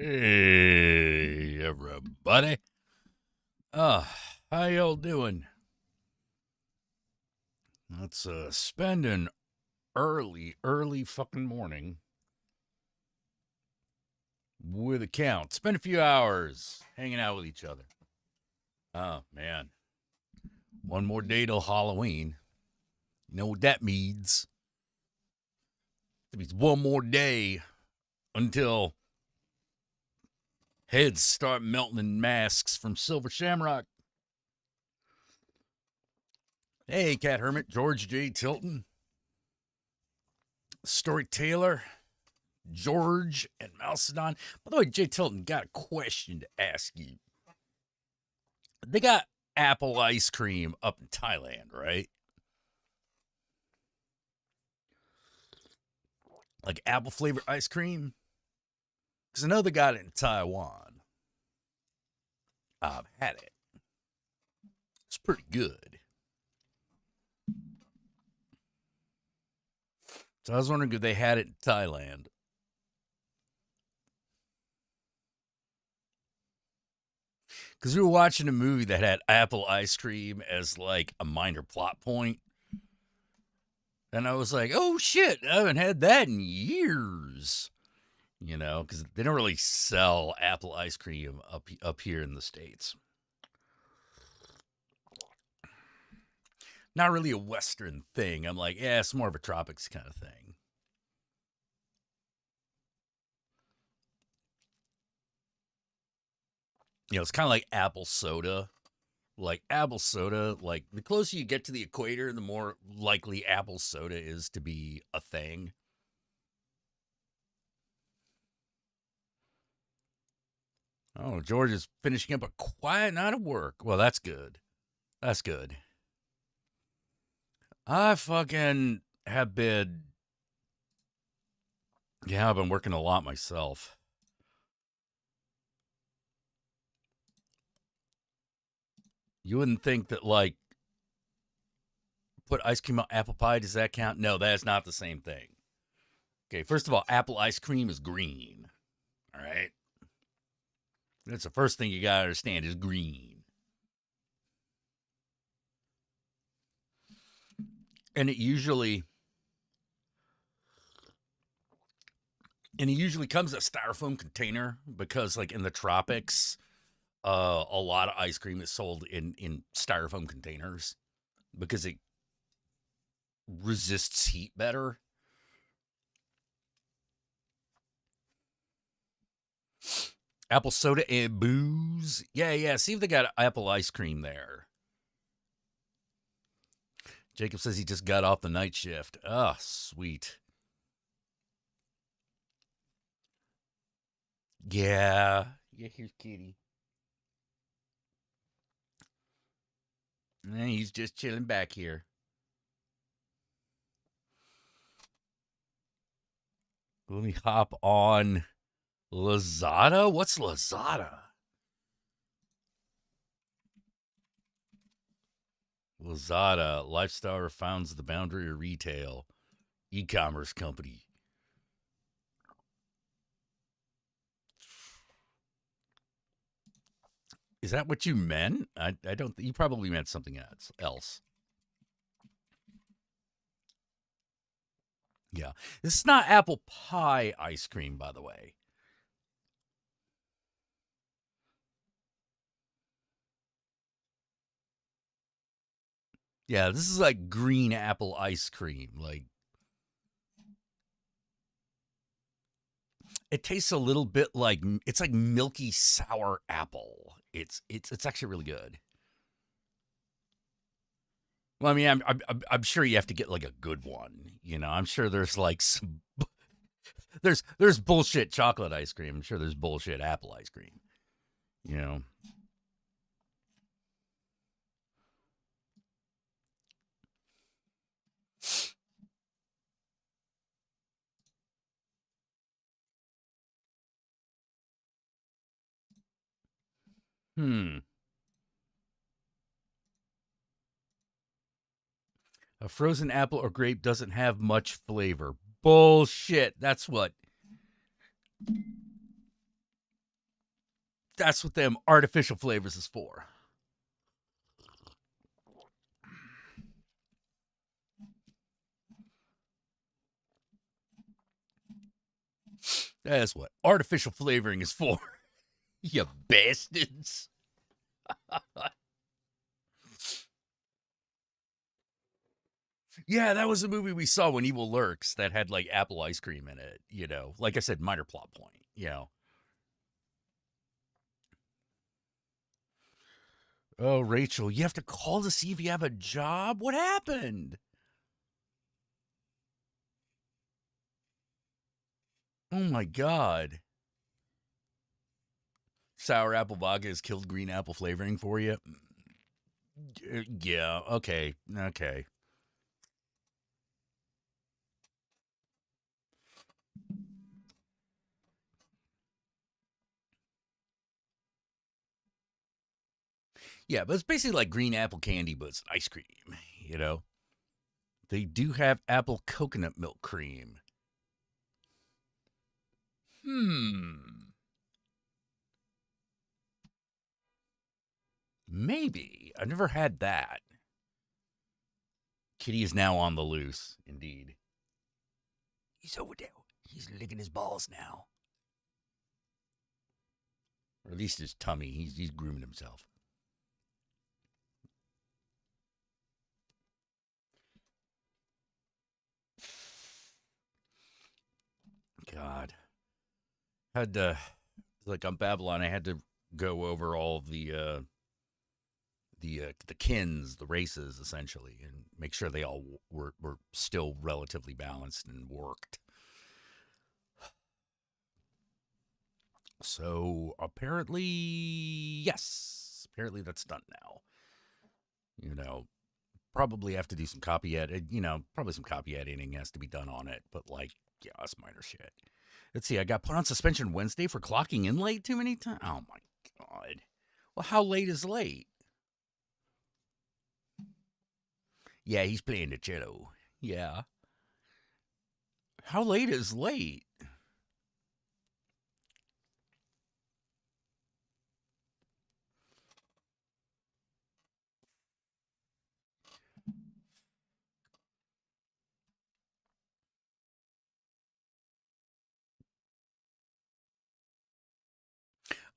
Hey, everybody. Uh, how y'all doing? Let's spend an early fucking morning with a count. Spend a few hours hanging out with each other. Oh, man. One more day till Halloween. You know what that means? It means one more day until heads start melting in masks from Silver Shamrock. Hey, Cat Hermit, George J. Tilton, Story Taylor, George and Malcedon. By the way, Jay Tilton, got a question to ask you. They got apple ice cream up in Thailand, right? Like apple flavored ice cream? Because I know they got it in Taiwan. I've had it. It's pretty good. So I was wondering if they had it in Thailand. Because we were watching a movie that had apple ice cream as like a minor plot point. And I was like, oh shit, I haven't had that in years. You know, because they don't really sell apple ice cream up here in the States. Not really a Western thing. I'm like, yeah, it's more of a tropics kind of thing. You know, it's kind of like apple soda. Like apple soda, like the closer you get to the equator, the more likely apple soda is to be a thing. Oh, George is finishing up a quiet night of work. Well, that's good. That's good. I fucking have been, yeah, I've been working a lot myself. You wouldn't think that, like, put ice cream on apple pie. Does that count? No, that is not the same thing. Okay, first of all, apple ice cream is green. All right. That's the first thing you got to understand is green. And it usually comes in a styrofoam container because like in the tropics, a lot of ice cream is sold in styrofoam containers because it resists heat better. Apple soda and booze. Yeah, yeah. See if they got apple ice cream there. Jacob says he just got off the night shift. Ah, oh, sweet. Yeah. Yeah, here's Kitty. He's just chilling back here. Let me hop on Lazada. What's Lazada? Lazada, lifestyle founds the boundary of retail, e-commerce company. Is that what you meant? I don't. You probably meant something else. Yeah, this is not apple pie ice cream, by the way. Yeah, this is like green apple ice cream. Like it tastes a little bit like it's like milky sour apple. It's actually really good. Well, I mean, I'm sure you have to get like a good one. You know, I'm sure there's like some there's bullshit chocolate ice cream. I'm sure there's bullshit apple ice cream. You know. Hmm. A frozen apple or grape doesn't have much flavor. Bullshit. That's what. That's what them artificial flavors is for. That's what artificial flavoring is for. You bastards. Yeah, that was a movie we saw when Evil Lurks that had like apple ice cream in it, you know. Like I said, minor plot point, you know. Oh, Rachel, you have to call to see if you have a job? What happened? Oh my god. Sour apple vodka has killed green apple flavoring for you? Yeah, okay. Okay. Yeah, but it's basically like green apple candy, but it's ice cream, you know? They do have apple coconut milk cream. Hmm. Maybe. I've never had that. Kitty is now on the loose, indeed. He's over there. He's licking his balls now. Or at least his tummy. He's grooming himself. God. Had to, like on Babylon, I had to go over all the kins, the races, essentially, and make sure they all were still relatively balanced and worked. So apparently, yes, apparently that's done now. You know, probably have to do some copy edit. You know, probably some copy editing has to be done on it, but like, yeah, that's minor shit. Let's see. I got put on suspension Wednesday for clocking in late too many times. Oh my god. Well, how late is late? Yeah, he's playing the cello. Yeah. How late is late?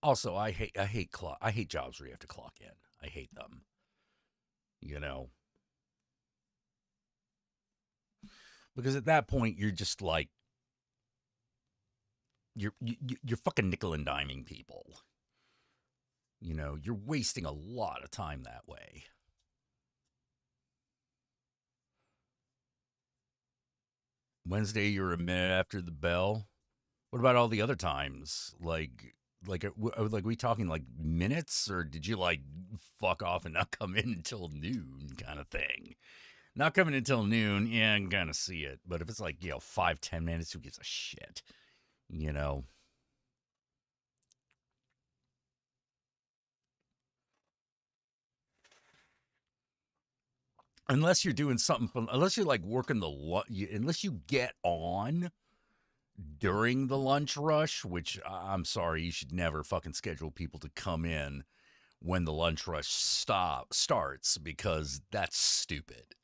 Also, I hate jobs where you have to clock in. I hate them. You know, because at that point you're just like you're fucking nickel and diming people. You know, you're wasting a lot of time that way. Wednesday, you're a minute after the bell. What about all the other times? Like we talking like minutes, or did you like fuck off and not come in until noon, kind of thing? Not coming until noon, yeah, I can kind of see it. But if it's like 5-10 minutes, who gives a shit? You know, unless you're doing something from, unless you're like working unless you get on during the lunch rush, which I'm sorry, you should never fucking schedule people to come in when the lunch rush starts because that's stupid.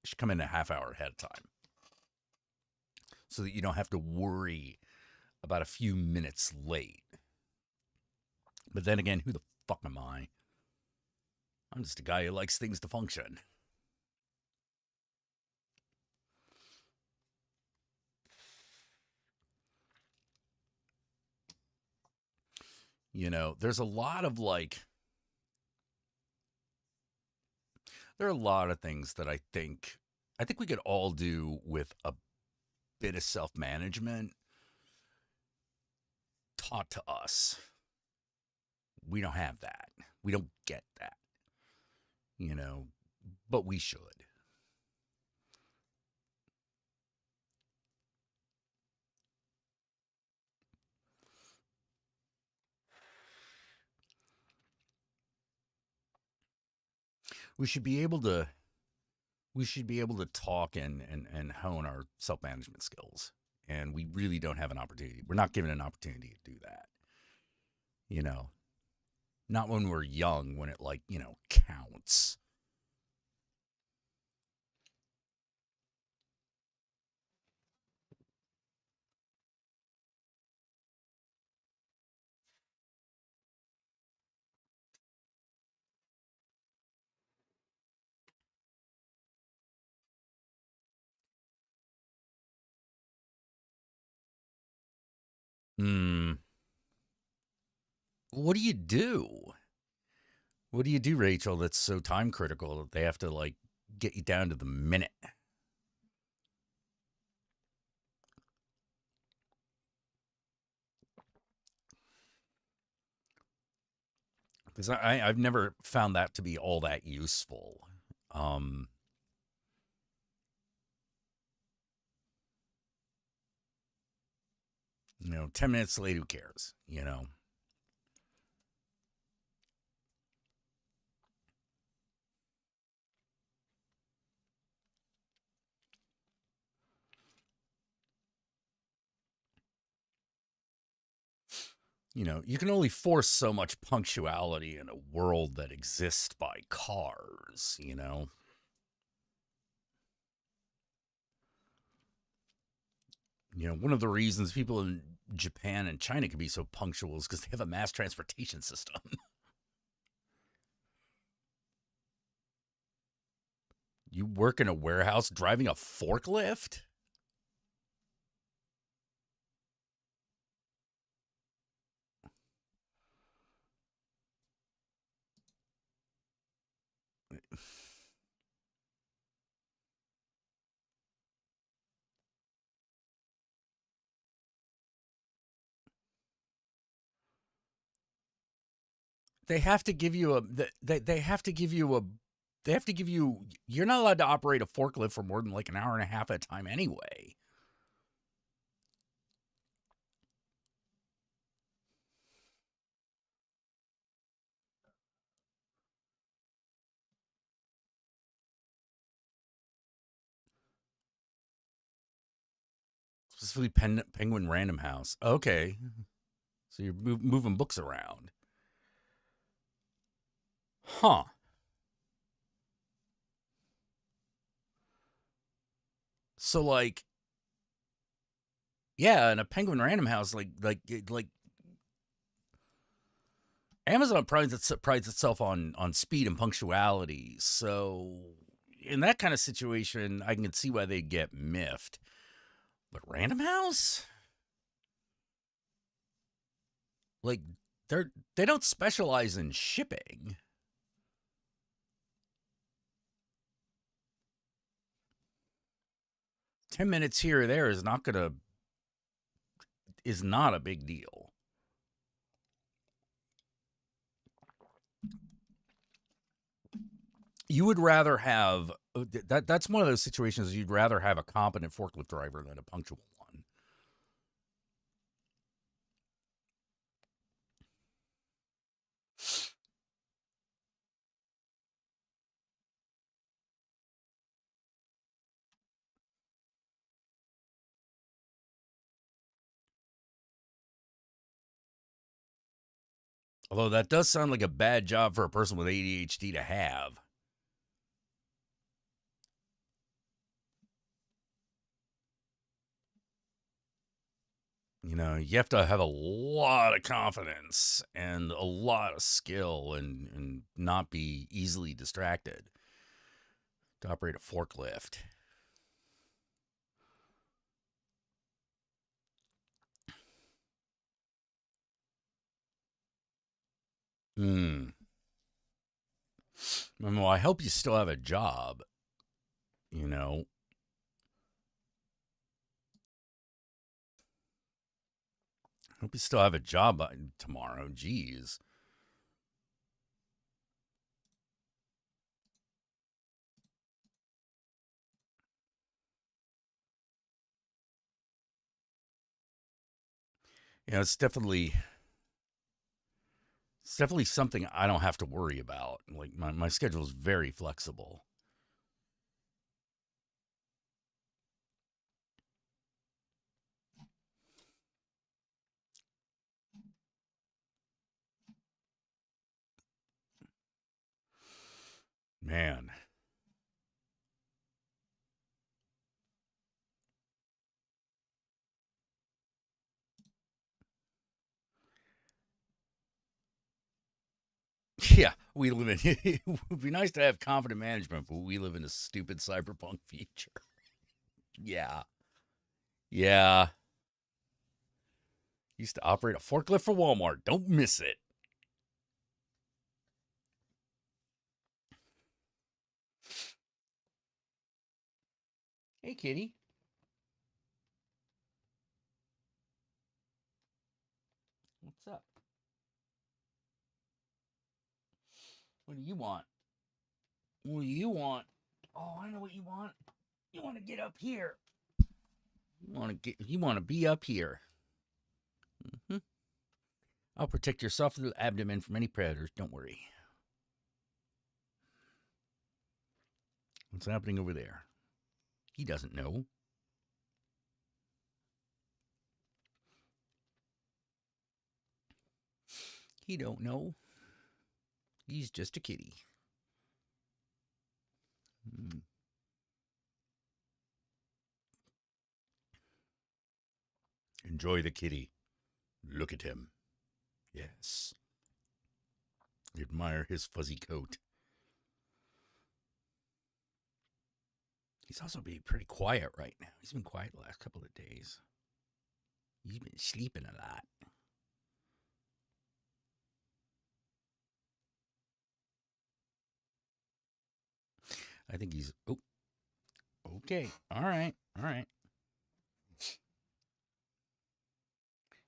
You should come in a half hour ahead of time so that you don't have to worry about a few minutes late. But then again, who the fuck am I? I'm just a guy who likes things to function. You know, there's a lot of like, there are a lot of things that I think we could all do with a bit of self management taught to us. We don't have that. We don't get that, you know, but we should. We should be able to talk and hone our self management skills. And we really don't have an opportunity. We're not given an opportunity to do that. You know. Not when we're young, when it, like, counts. Hmm. What do you do? What do you do, Rachel, that's so time critical that they have to, like, get you down to the minute? Because I've never found that to be all that useful. Um, 10 minutes late, who cares? You can only force so much punctuality in a world that exists by cars. One of the reasons people in Japan and China can be so punctual is because they have a mass transportation system. You work in a warehouse driving a forklift? They have to give you a they have to give you a they have to give you you're not allowed to operate a forklift for more than like an hour and a half at a time anyway. Specifically Penguin Random House. Okay. So you're moving books around. Huh. So like yeah, in a Penguin Random House like Amazon prides itself on speed and punctuality. So in that kind of situation, I can see why they get miffed. But Random House, like they don't specialize in shipping. 10 minutes here or there is not a big deal. You would rather have that's one of those situations you'd rather have a competent forklift driver than a punctual one. Although that does sound like a bad job for a person with ADHD to have. You have to have a lot of confidence and a lot of skill and not be easily distracted to operate a forklift. Hmm. Well, I hope you still have a job. You know, I hope you still have a job tomorrow. Geez. It's definitely something I don't have to worry about. Like my schedule is very flexible. Man. Yeah, we live in. It would be nice to have confident management, but we live in a stupid cyberpunk future. Yeah, yeah. Used to operate a forklift for Walmart. Don't miss it. Hey, kitty. What's up? What do you want? What do you want? Oh, I know what you want. You want to get up here. You want to get. You want to be up here. Hmm. I'll protect your soft little abdomen from any predators. Don't worry. What's happening over there? He doesn't know. He don't know. He's just a kitty. Hmm. Enjoy the kitty. Look at him. Yes. Admire his fuzzy coat. He's also being pretty quiet right now. He's been quiet the last couple of days. He's been sleeping a lot. I think he's. Oh, okay. All right. All right.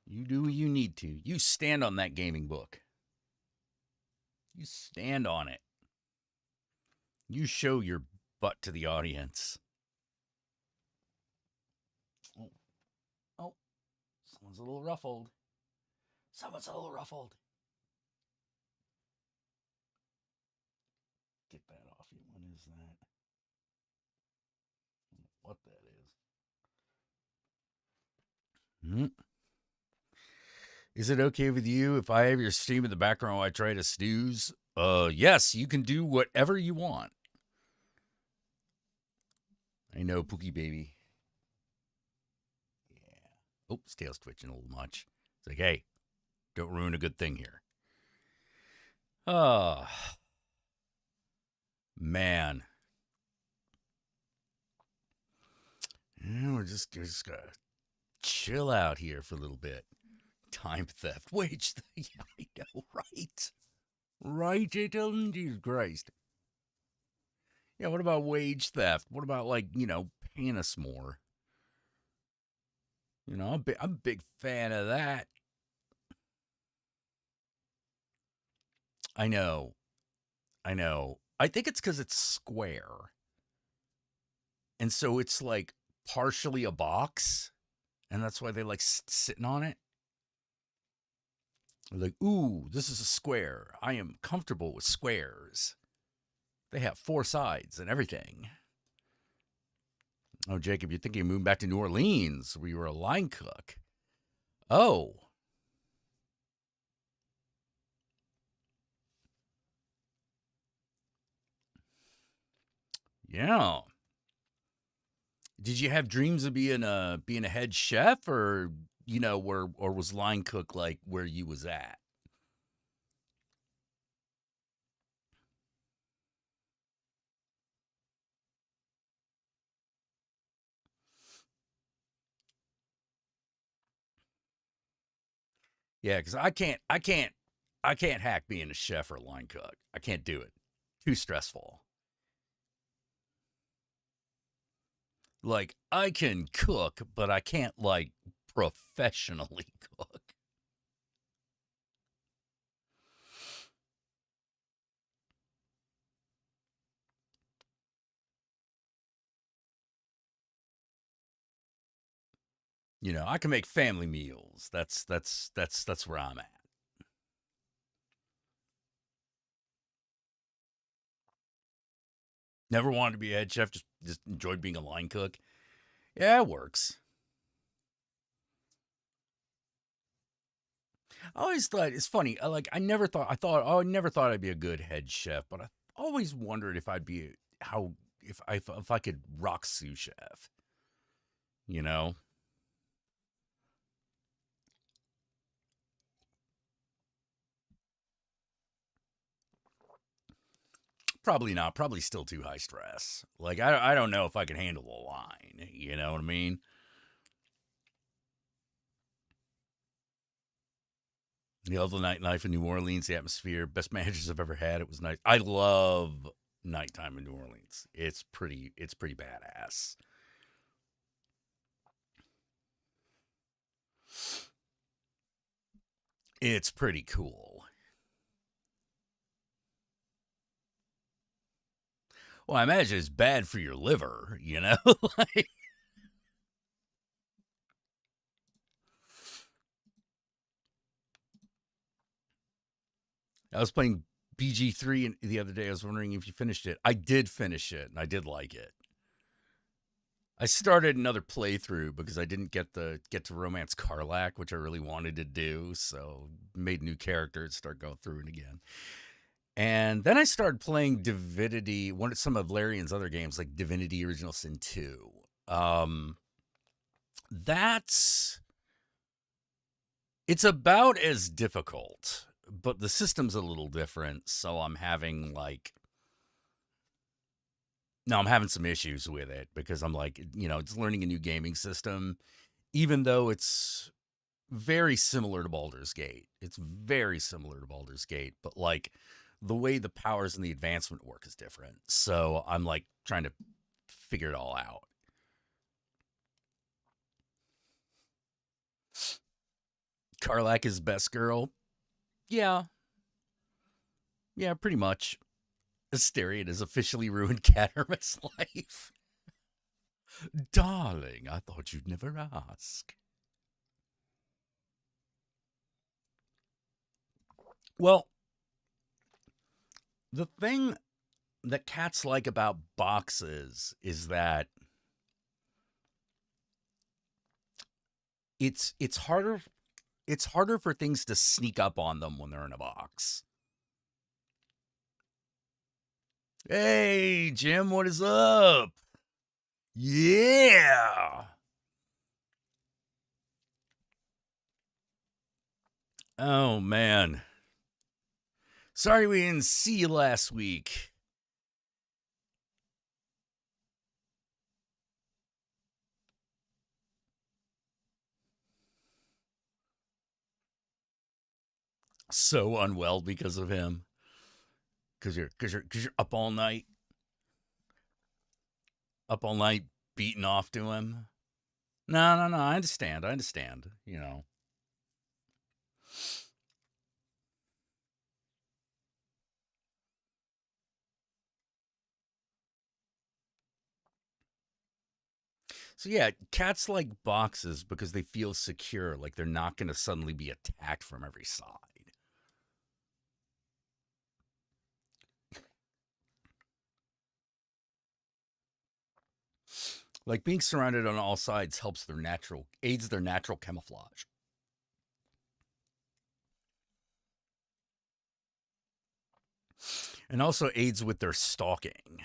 You do what you need to. You stand on that gaming book. You stand on it. You show your butt to the audience. Oh, oh, someone's a little ruffled. Someone's a little ruffled. Get that off you. What is that? What that is? Hmm. Is it okay with you if I have your stream in the background while I try to snooze? Yes, you can do whatever you want. I know, Pookie baby. Yeah. Oh, his tail's twitching a little much. It's like, hey, don't ruin a good thing here. Oh, man. Yeah, we're just gonna chill out here for a little bit. Time theft, wage theft. Yeah, I know, right? Right, Hilton? Jesus Christ. Yeah, what about wage theft? What about, like, paying us more? I'm a big fan of that. I know. I know. I think it's because it's square. And so it's like partially a box. And that's why they like sitting on it. They're like, ooh, this is a square. I am comfortable with squares. They have four sides and everything. Oh, Jacob, you're thinking of moving back to New Orleans where you were a line cook. Oh, yeah. Did you have dreams of being a head chef, or or was line cook like where you was at? Yeah, because I can't hack being a chef or a line cook. I can't do it. Too stressful. Like I can cook, but I can't like professionally cook. I can make family meals. That's where I'm at. Never wanted to be a head chef. Just enjoyed being a line cook. Yeah, it works. I always thought it's funny. I never thought I'd be a good head chef, but I always wondered if I'd be how if I could rock sous chef, you know? Probably not. Probably still too high stress. Like I don't know if I can handle the line. You know what I mean? You know, the nightlife in New Orleans, the atmosphere, best managers I've ever had. It was nice. I love nighttime in New Orleans. It's pretty badass. It's pretty cool. Well, I imagine it's bad for your liver, you know? Like, I was playing BG3 the other day. I was wondering if you finished it. I did finish it, and I did like it. I started another playthrough because I didn't get to romance Karlak, which I really wanted to do. So made new characters, start going through it again. And then I started playing Divinity, one of some of Larian's other games, like Divinity Original Sin 2. Um, that's it's about as difficult, but the system's a little different. So I'm having like no, I'm having some issues with it because I'm like, it's learning a new gaming system, even though it's very similar to Baldur's Gate. It's very similar to Baldur's Gate, but like the way the powers and the advancement work is different. So I'm like trying to figure it all out. Karlak is best girl. Yeah, yeah, pretty much. Astarion has officially ruined Caterma's life. Darling, I thought you'd never ask. Well, the thing that cats like about boxes is that it's harder for things to sneak up on them when they're in a box. Hey, Jim, what is up? Yeah. Oh man. Sorry we didn't see you last week. So unwell because of him. Cause you're up all night beating off to him. No, no, no. I understand. I understand. So yeah, cats like boxes because they feel secure, like they're not going to suddenly be attacked from every side. Like being surrounded on all sides helps aids their natural camouflage. And also aids with their stalking.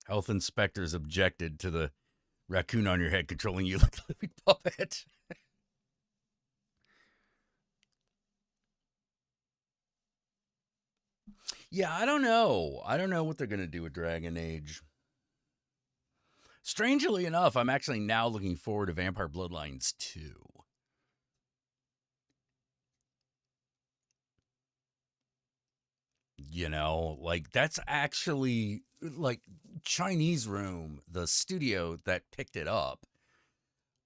Health inspectors objected to the raccoon on your head controlling you like a living puppet. Yeah, I don't know. I don't know what they're going to do with Dragon Age. Strangely enough, I'm actually now looking forward to Vampire Bloodlines 2. Like that's actually like Chinese Room, the studio that picked it up.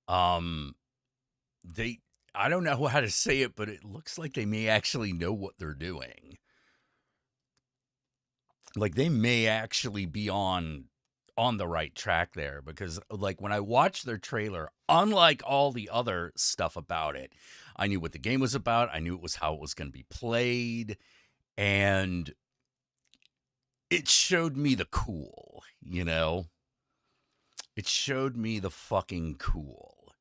Um they I don't know how to say it, but it looks like they may actually know what they're doing. Like they may actually be on the right track there because like when I watched their trailer, unlike all the other stuff about it, I knew what the game was about. I knew it was how it was going to be played, and it showed me the cool, It showed me the fucking cool.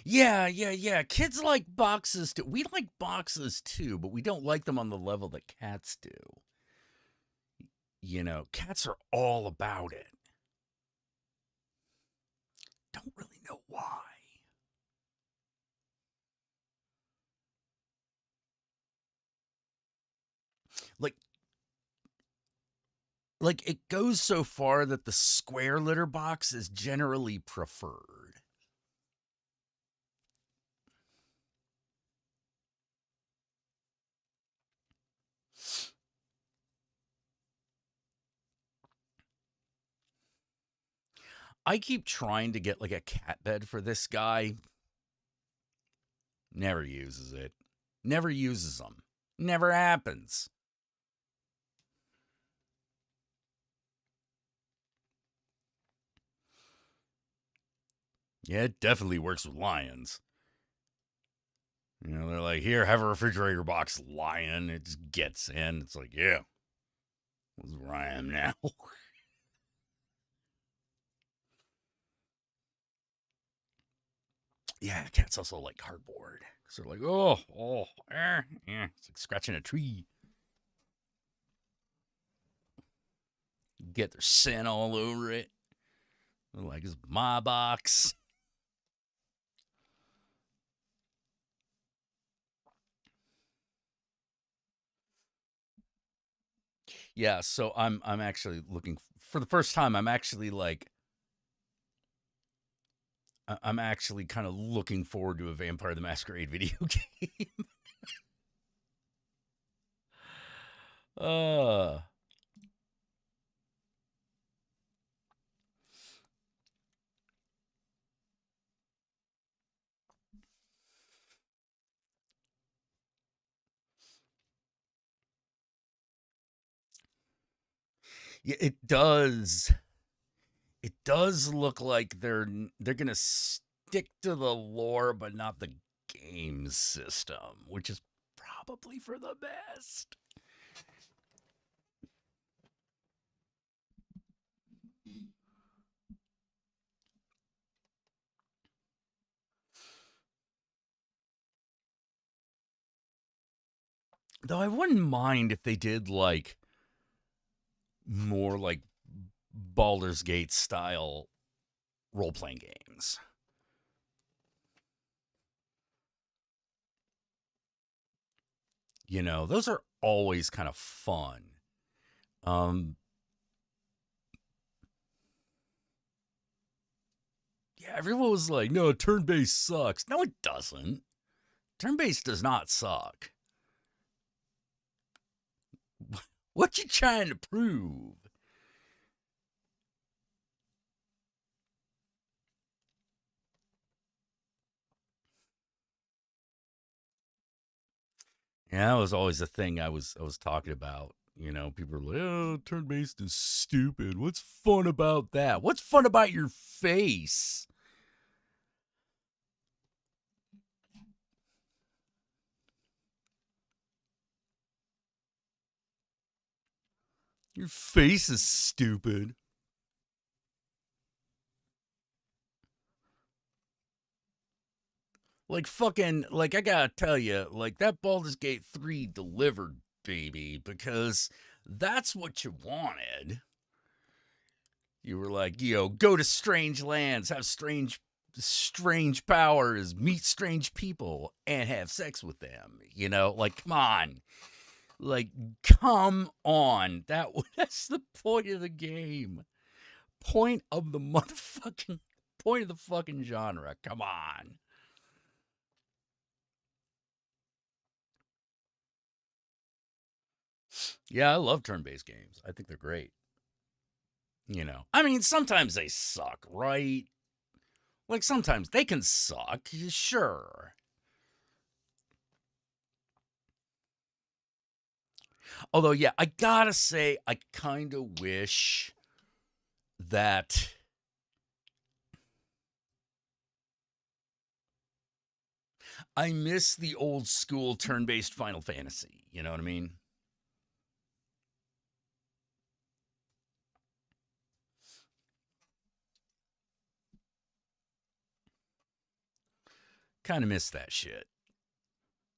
Yeah, yeah, yeah. Kids like boxes too. We like boxes too, but we don't like them on the level that cats do. Cats are all about it. Don't really know why. Like it goes so far that the square litter box is generally preferred. I keep trying to get like a cat bed for this guy. Never uses it. Never uses them. Never happens. Yeah, it definitely works with lions. They're like, here, have a refrigerator box, lion. It just gets in. It's like, yeah, this is where I am now. Yeah, cats also like cardboard. So they're like, it's like scratching a tree. Get their scent all over it. They're like, it's my box. Yeah, so I'm actually looking for the first time. I'm actually kind of looking forward to a Vampire the Masquerade video game. uh yeah, it does. It does look like they're gonna stick to the lore, but not the game system, which is probably for the best. Though I wouldn't mind if they did like more like Baldur's Gate style role playing games. Those are always kind of fun. Um, yeah, everyone was like, no, turn based sucks. No, it doesn't. Turn based does not suck. What you trying to prove? Yeah, that was always the thing I was talking about. People are like, "Oh, turn based is stupid. What's fun about that? What's fun about your face? Your face is stupid." Like fucking, like I gotta tell you, like that Baldur's Gate 3 delivered, baby, because that's what you wanted. You were like, go to strange lands, have strange powers, meet strange people, and have sex with them. Like come on. Like, come on. That's the point of the game. Point of the motherfucking point of the fucking genre. Come on. Yeah, I love turn-based games. I think they're great. I mean, sometimes they suck, right? Like sometimes they can suck, sure. Although, yeah, I gotta say, I kind of wish that I miss the old school turn based Final Fantasy. You know what I mean? Kind of miss that shit.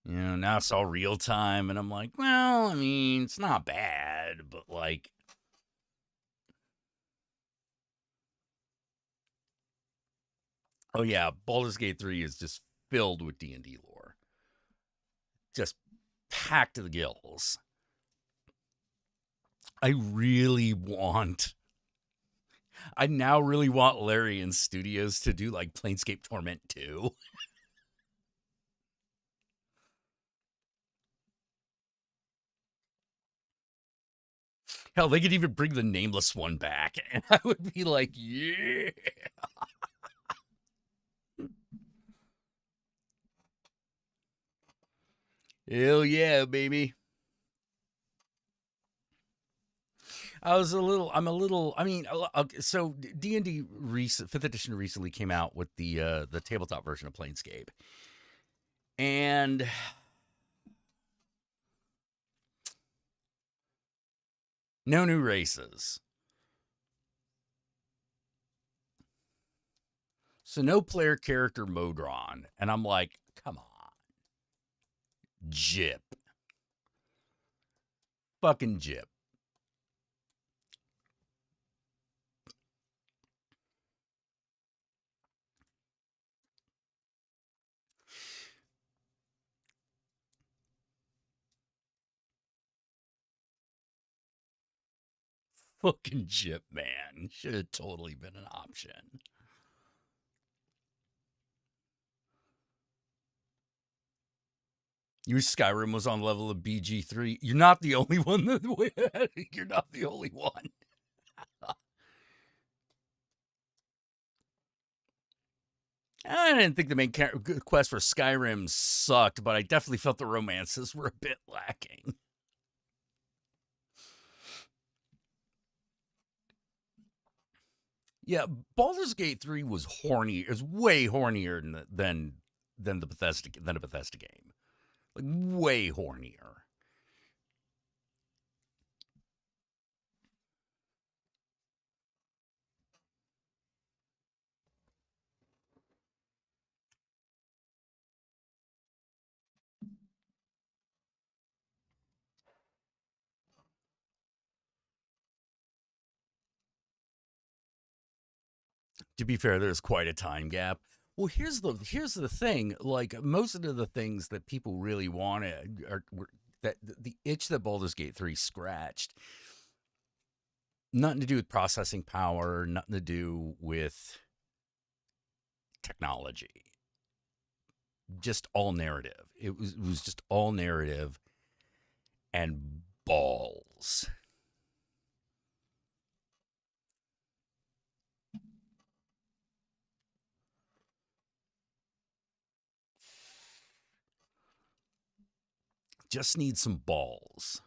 You know, now it's all real time, and I'm like, well, I mean, it's not bad, but like, oh yeah, Baldur's Gate 3 is just filled with D&D lore. Just packed to the gills. I really want I now really want Larian Studios to do like Planescape Torment 2. Hell, they could even bring the nameless one back, and I would be like, yeah. Hell yeah, baby. I mean, so D&D recent 5th edition recently came out with the tabletop version of Planescape. And no new races. So no player character Modron. And I'm like, come on. Jip. Fucking Jip. Fucking Jip, man. Should have totally been an option. Your Skyrim was on level of BG3. You're not the only one that you're not the only one. I didn't think the main quest for Skyrim sucked, but I definitely felt the romances were a bit lacking. Yeah, Baldur's Gate 3 was horny. It was way hornier than a Bethesda game. Like way hornier. To be fair, there's quite a time gap. Well, here's the thing. Like most of the things that people really wanted were that the itch that Baldur's Gate 3 scratched, nothing to do with processing power, nothing to do with technology. Just all narrative. It was just all narrative and balls. Just need some balls.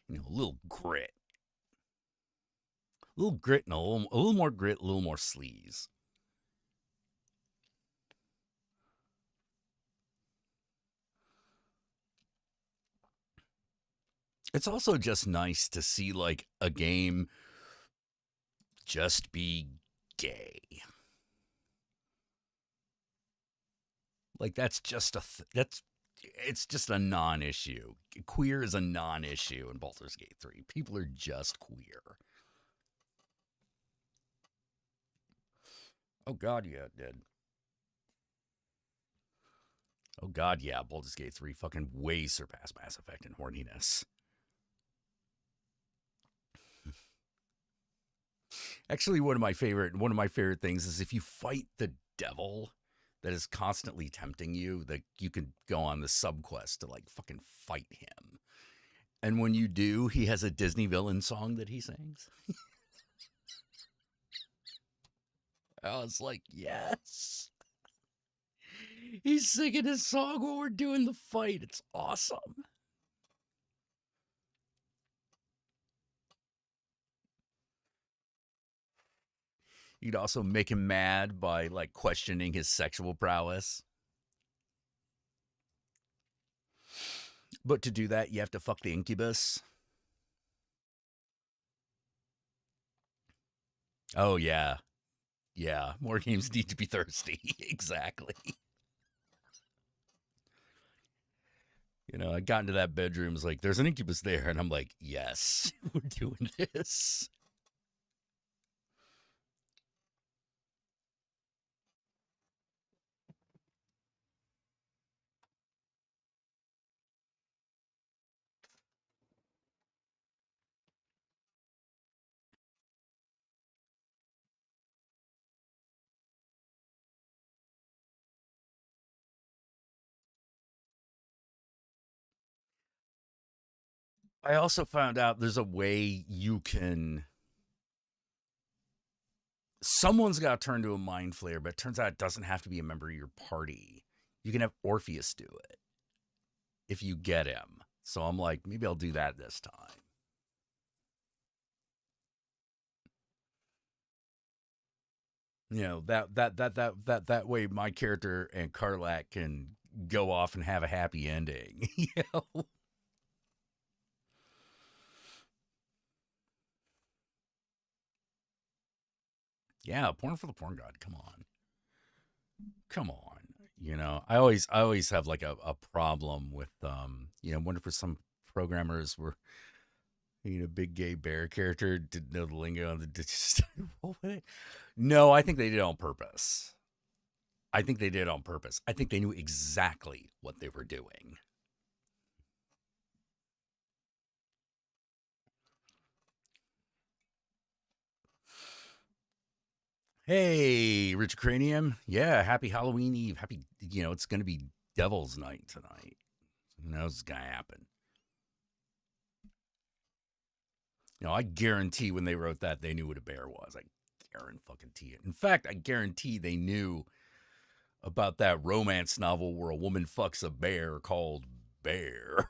You know, a little grit, and a little more grit, a little more sleaze. It's also just nice to see like a game just be gay. Like that's it's just a non-issue. Queer is a non-issue in Baldur's Gate 3. People are just queer. Oh god, yeah, it did. Oh god, yeah, Baldur's Gate 3 fucking way surpassed Mass Effect in horniness. Actually, one of my favorite things is if you fight the devil that is constantly tempting you, that you can go on the subquest to like fucking fight him. And when you do, he has a Disney villain song that he sings. I was like, yes. He's singing his song while we're doing the fight. It's awesome. You'd also make him mad by like questioning his sexual prowess. But to do that, you have to fuck the incubus. Oh yeah. Yeah. More games need to be thirsty. Exactly. I got into that bedroom, was like, there's an incubus there. And I'm like, yes, we're doing this. I also found out there's a way you can. Someone's got to turn to a mind flayer, but it turns out it doesn't have to be a member of your party. You can have Orpheus do it if you get him. So I'm like, maybe I'll do that this time. That way my character and Karlak can go off and have a happy ending. Yeah, porn for the porn god. Come on. Come on. I always have like a problem with wonder for some programmers were big gay bear character didn't know the lingo and just no, I think they did it on purpose. I think they did it on purpose. I think they knew exactly what they were doing. Hey, Rich Cranium. Yeah, happy Halloween Eve. Happy, it's going to be Devil's Night tonight. Who knows what's going to happen? I guarantee when they wrote that, they knew what a bear was. I guarantee it. In fact, I guarantee they knew about that romance novel where a woman fucks a bear called Bear.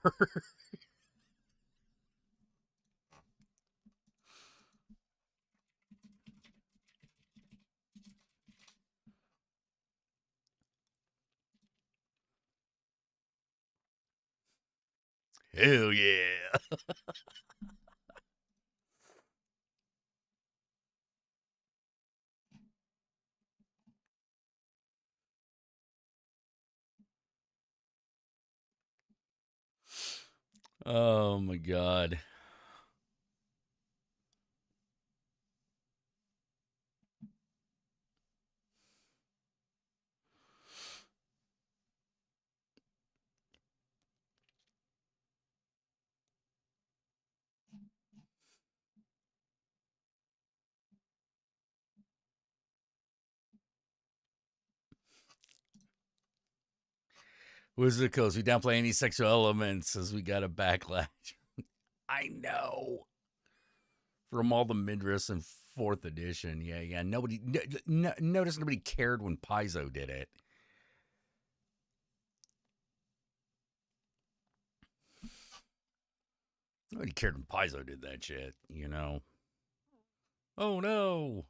Hell yeah. Oh my God. Wizard Coast, we downplay any sexual elements as we got a backlash. I know. From all the Midris and fourth edition. Yeah, yeah. Nobody, notice nobody cared when Paizo did it. Nobody cared when Paizo did that shit. Oh no.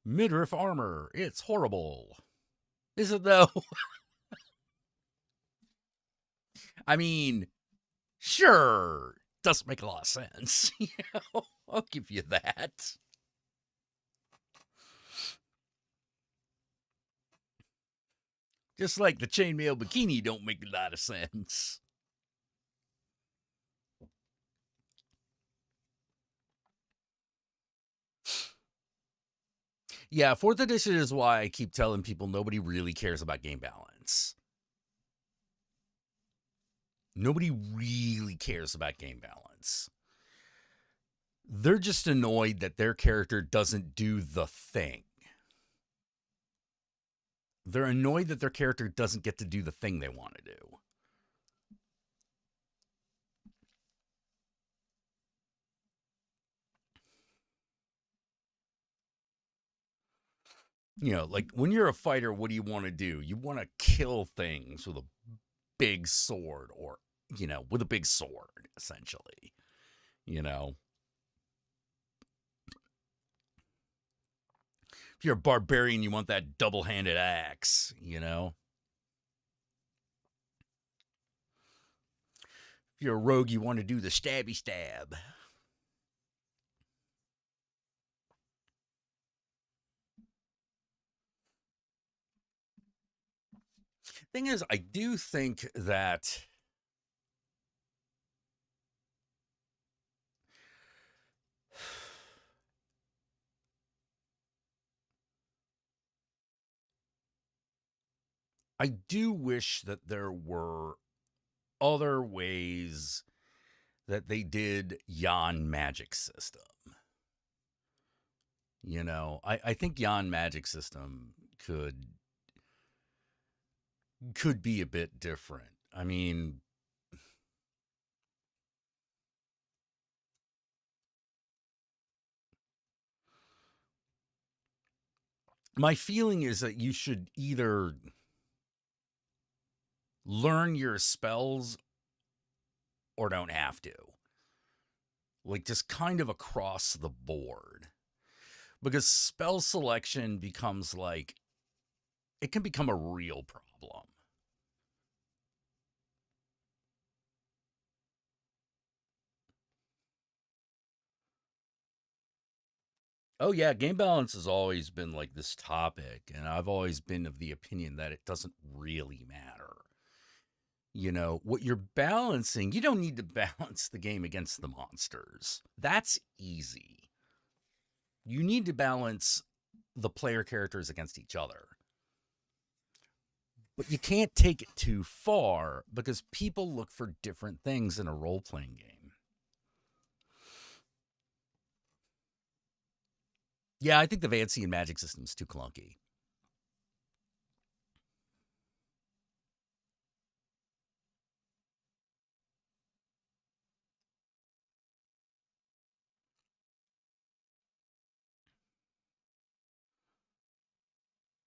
Midriff armor. It's horrible. Is it though? I mean, sure. Doesn't make a lot of sense. I'll give you that. Just like the chainmail bikini don't make a lot of sense. Yeah, fourth edition is why I keep telling people nobody really cares about game balance. Nobody really cares about game balance. They're just annoyed that their character doesn't do the thing. They're annoyed that their character doesn't get to do the thing they want to do. Like when you're a fighter, what do you want to do? You want to kill things with a big sword or, with a big sword, essentially. You know, If you're a barbarian, you want that double-handed axe, you know? If you're a rogue, you want to do the stabby stab. Thing is, I do think that I do wish that there were other ways that they did Yon magic system. You know, I think Yon magic system could be a bit different. I mean, my feeling is that you should either learn your spells or don't have to. Like just kind of across the board. Because spell selection becomes like it can become a real problem. Oh yeah, game balance has always been like this topic, and I've always been of the opinion that it doesn't really matter. You know, what you're balancing, you don't need to balance the game against the monsters. That's easy. You need to balance the player characters against each other. But you can't take it too far because people look for different things in a role playing game. Yeah, I think the Vancian magic system is too clunky.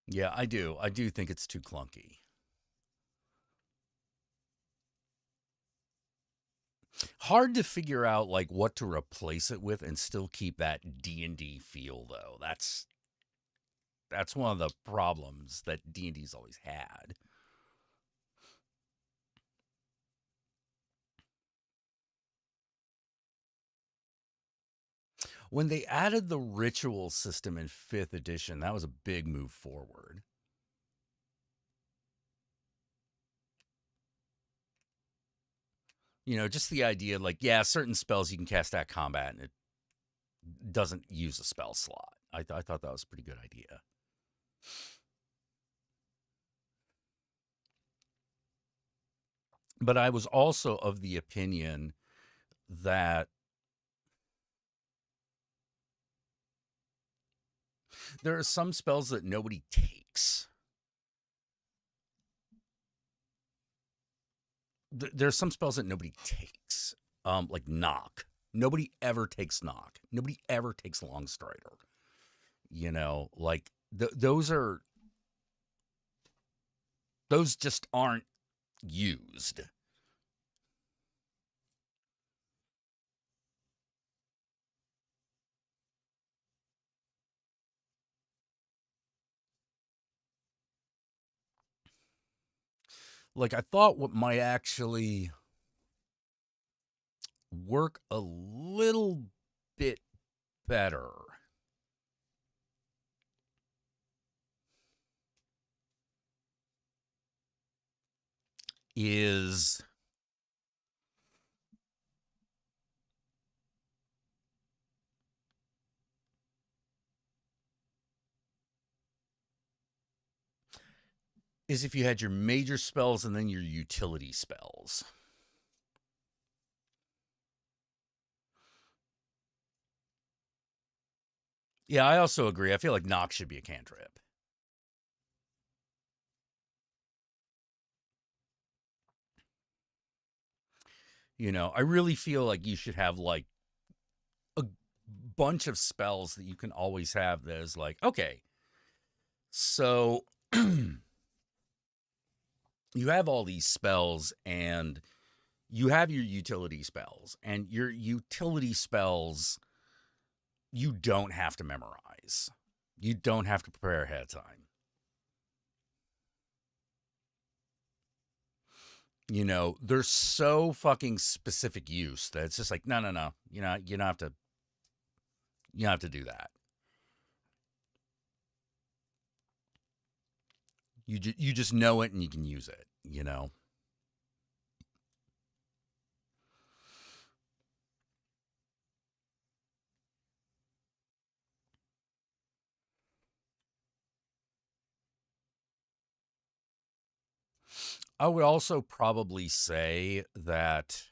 Yeah, I do. I do think it's too clunky. Hard to figure out like what to replace it with and still keep that D&D feel though. That's one of the problems that D&D's always had. When they added the ritual system in 5th edition, that was a big move forward. You know, just the idea like, yeah, certain spells you can cast at combat and it doesn't use a spell slot. I thought that was a pretty good idea. But I was also of the opinion that there are some spells that nobody takes. There are some spells that nobody takes, like knock. Nobody ever takes knock. Nobody ever takes long strider. You know, like those just aren't used. Like I thought what might actually work a little bit better is if you had your major spells and then your utility spells. Yeah, I also agree. I feel like knock should be a cantrip. You know, I really feel like you should have like a bunch of spells that you can always have that is like, okay, so you have all these spells and you have your utility spells, and your utility spells you don't have to memorize. You don't have to prepare ahead of time. You know, they're so fucking specific use that it's just like, no, no, no. You don't have to. You don't have to do that. You just know it and you can use it. You know. I would also probably say that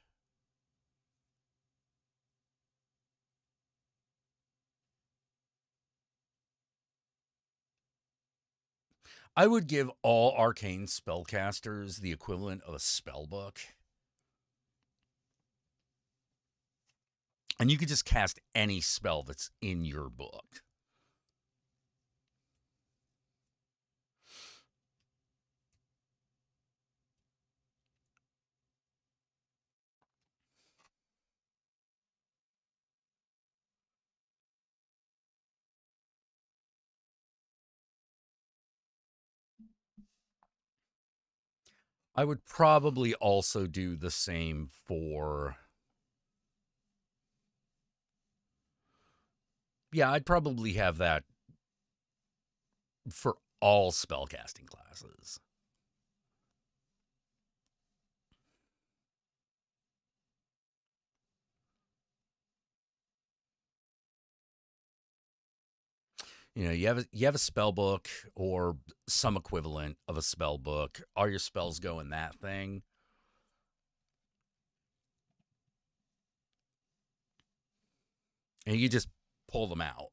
I would give all arcane spellcasters the equivalent of a spell book, and you could just cast any spell that's in your book. I would probably also do the same for. Yeah, I'd probably have that for all spellcasting classes. You know, you have a spell book or some equivalent of a spell book. All your spells go in that thing, and you just pull them out.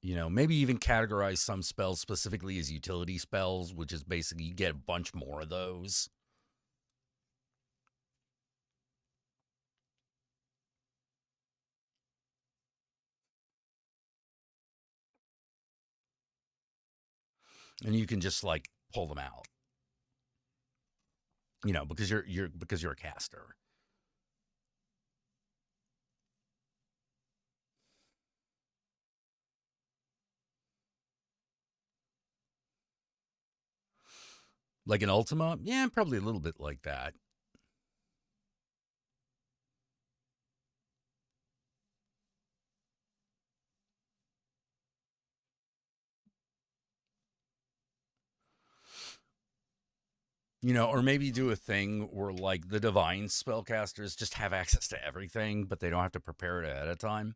You know, maybe even categorize some spells specifically as utility spells, which is basically you get a bunch more of those. And you can just like pull them out. You know, because you're a caster. Like an Ultima? Yeah, probably a little bit like that. You know, or maybe do a thing where like the divine spellcasters just have access to everything, but they don't have to prepare it ahead of time.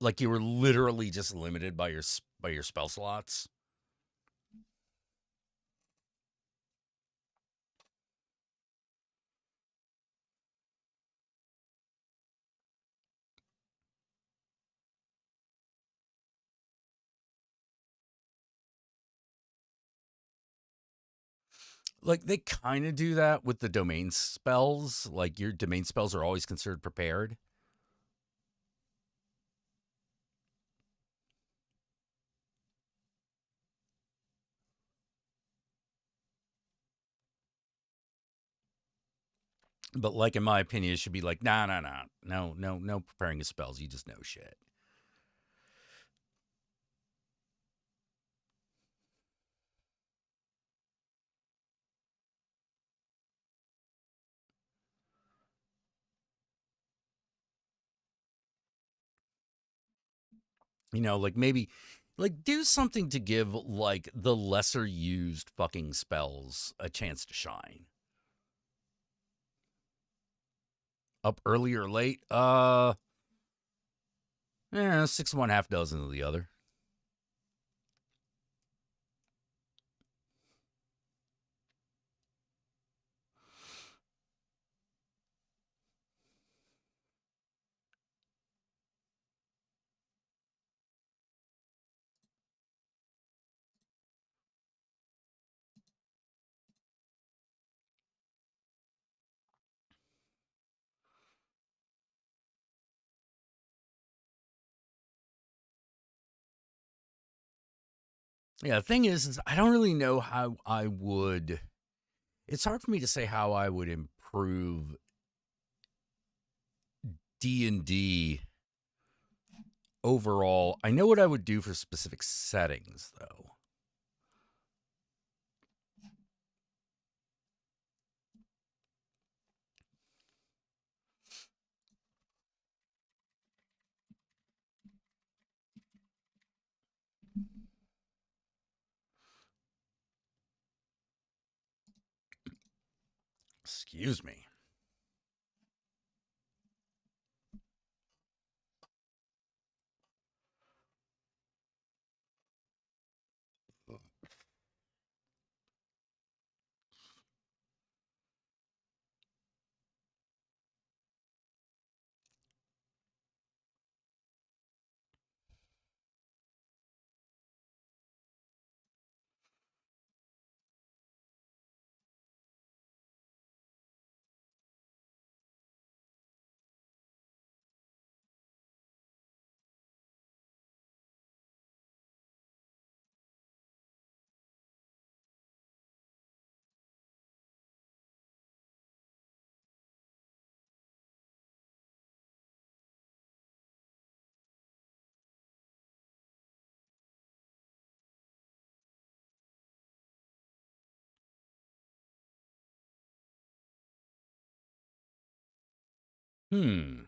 Like you were literally just limited by your spell slots. Like they kind of do that with the domain spells. Like your domain spells are always considered prepared. But like in my opinion, it should be like, nah, nah, nah, no preparing your spells. You just know shit. You know, like maybe like do something to give like the lesser used fucking spells a chance to shine. Up early or late? Yeah, six of one, half dozen of the other. Yeah, the thing is I don't really know how I would. It's hard for me to say how I would improve D&D overall. I know what I would do for specific settings, though. Excuse me. Hmm.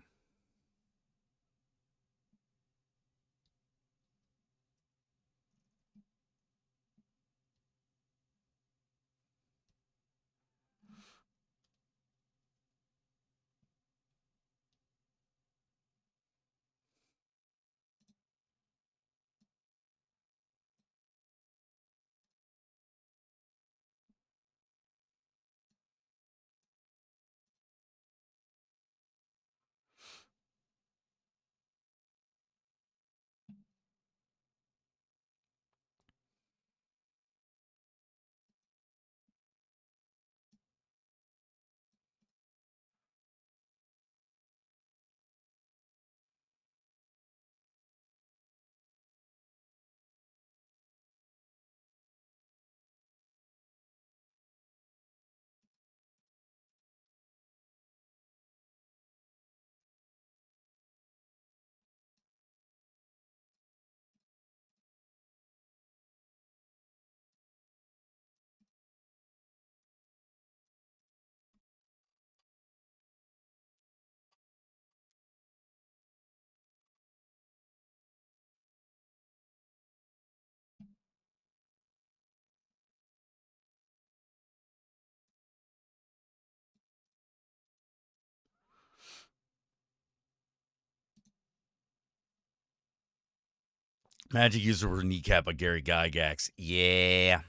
Magic user for kneecap by Gary Gygax. Yeah.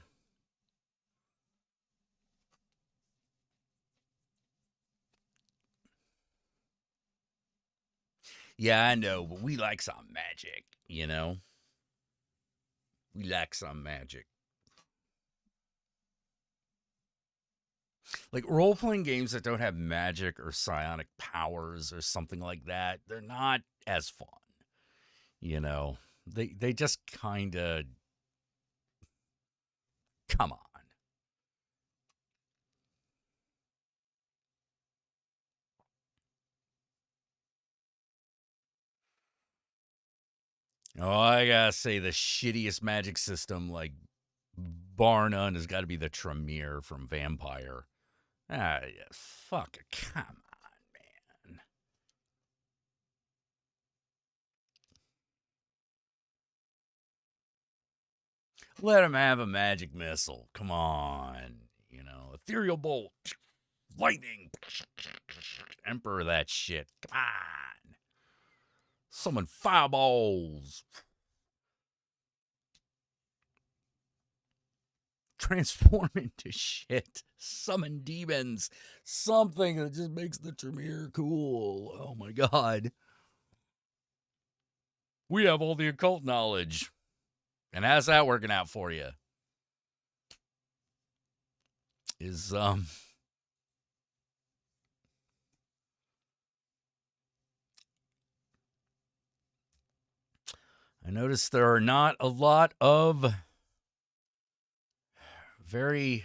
Yeah, I know, but we like some magic, you know? We like some magic. Like role playing games that don't have magic or psionic powers or something like that, they're not as fun, you know? They just kind of come on. Oh, I gotta say, the shittiest magic system, like bar none, has got to be the Tremere from Vampire. Ah, yeah, fuck, come on, man. Let him have a magic missile. Come on, you know, ethereal bolt, lightning, emperor that shit. Come on, summon fireballs, transform into shit, summon demons, something that just makes the Tremere cool. Oh my god. We have all the occult knowledge. And how's that working out for you? Is I noticed there are not a lot of very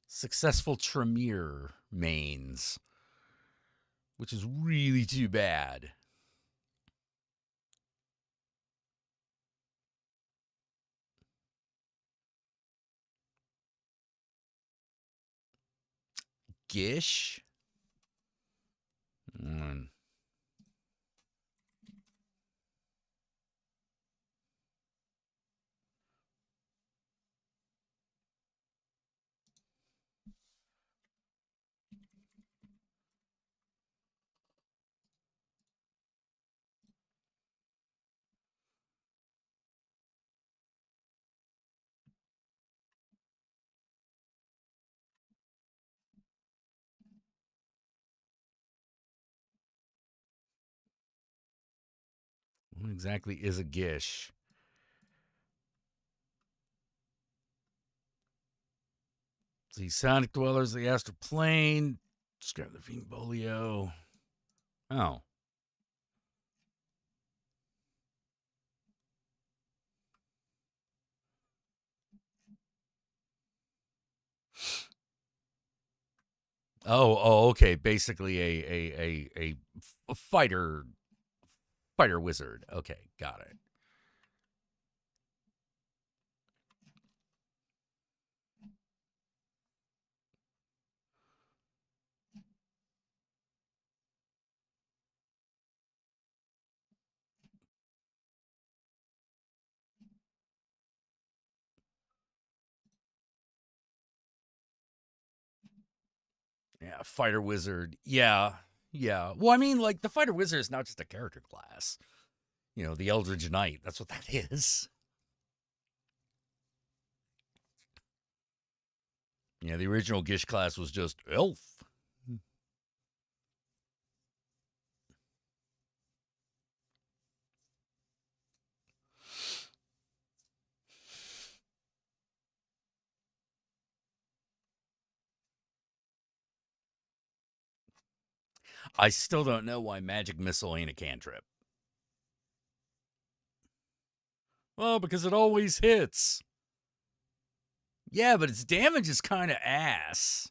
successful Tremere mains, which is really too bad. Gish? Mm. What exactly is a Gish? The Sonic Dwellers, the Astral Plane, Describe the Fiend Bolio. Oh. Oh, okay. Basically a fighter wizard. Okay, got it. Yeah, fighter wizard. Yeah, yeah. Well, I mean, like the fighter wizard is not just a character class. You know, the Eldritch Knight. That's what that is. Yeah, the original Gish class was just elf. I still don't know why magic missile ain't a cantrip. Well, because it always hits. Yeah, but its damage is kind of ass.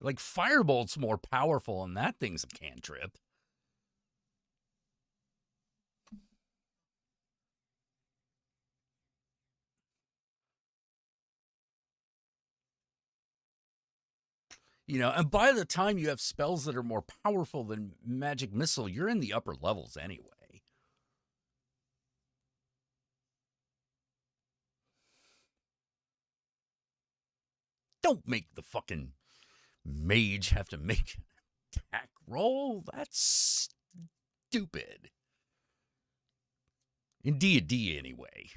Like Firebolt's more powerful, and that thing's a cantrip. You know, and by the time you have spells that are more powerful than magic missile, you're in the upper levels anyway. Don't make the fucking mage have to make an attack roll. That's stupid. In D&D anyway.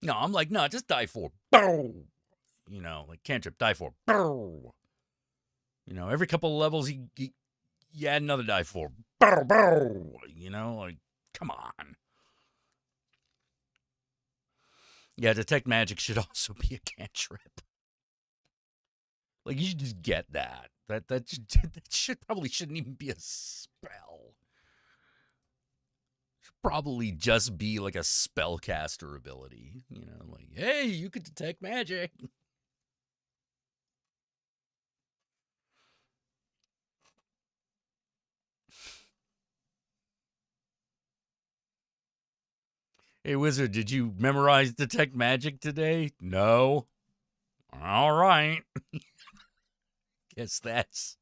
No, I'm like, no, just die for. You know, like cantrip, die for. You know, every couple of levels, you add another die for. You know, like, come on. Yeah, detect magic should also be a cantrip. Like you should just get that. That should probably shouldn't even be a spell. Should probably just be like a spellcaster ability. You know, like hey, you could detect magic. Hey, wizard, did you memorize detect magic today? No. All right. Guess that's.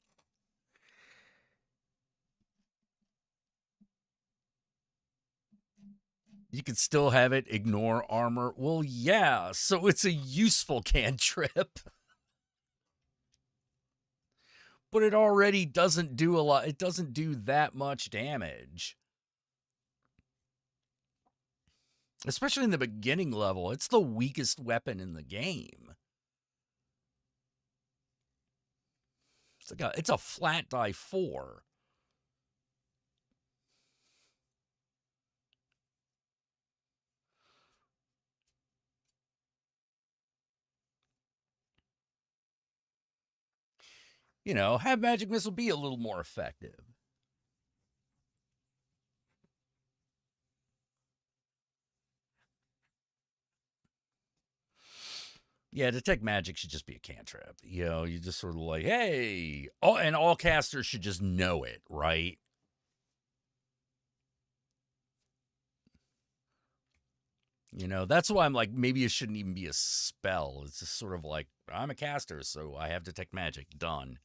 You could still have it ignore armor. Well, yeah, so it's a useful cantrip, but it already doesn't do a lot. It doesn't do that much damage, especially in the beginning level. It's the weakest weapon in the game. It's a flat die 4. have magic missile be a little more effective. Yeah, detect magic should just be a cantrip. You just sort of like, hey, and all casters should just know it, right? That's why I'm like, maybe it shouldn't even be a spell. It's just sort of like, I'm a caster, so I have detect magic. Done.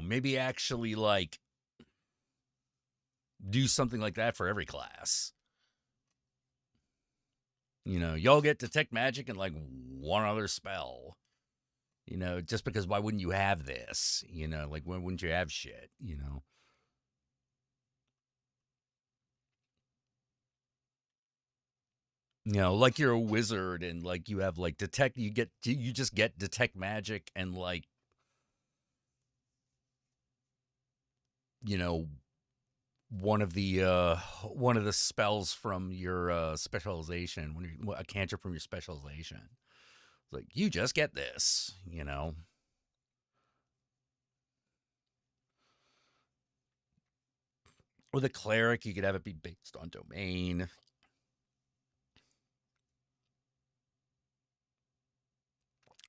Maybe actually like do something like that for every class. Y'all get detect magic and like one other spell. Just because why wouldn't you have this? Like when wouldn't you have shit? Like you're a wizard and like you have like detect. You just get detect magic and like you know one of the spells from your specialization when you a cantrip from your specialization. It's like you just get this. With a cleric, you could have it be based on domain.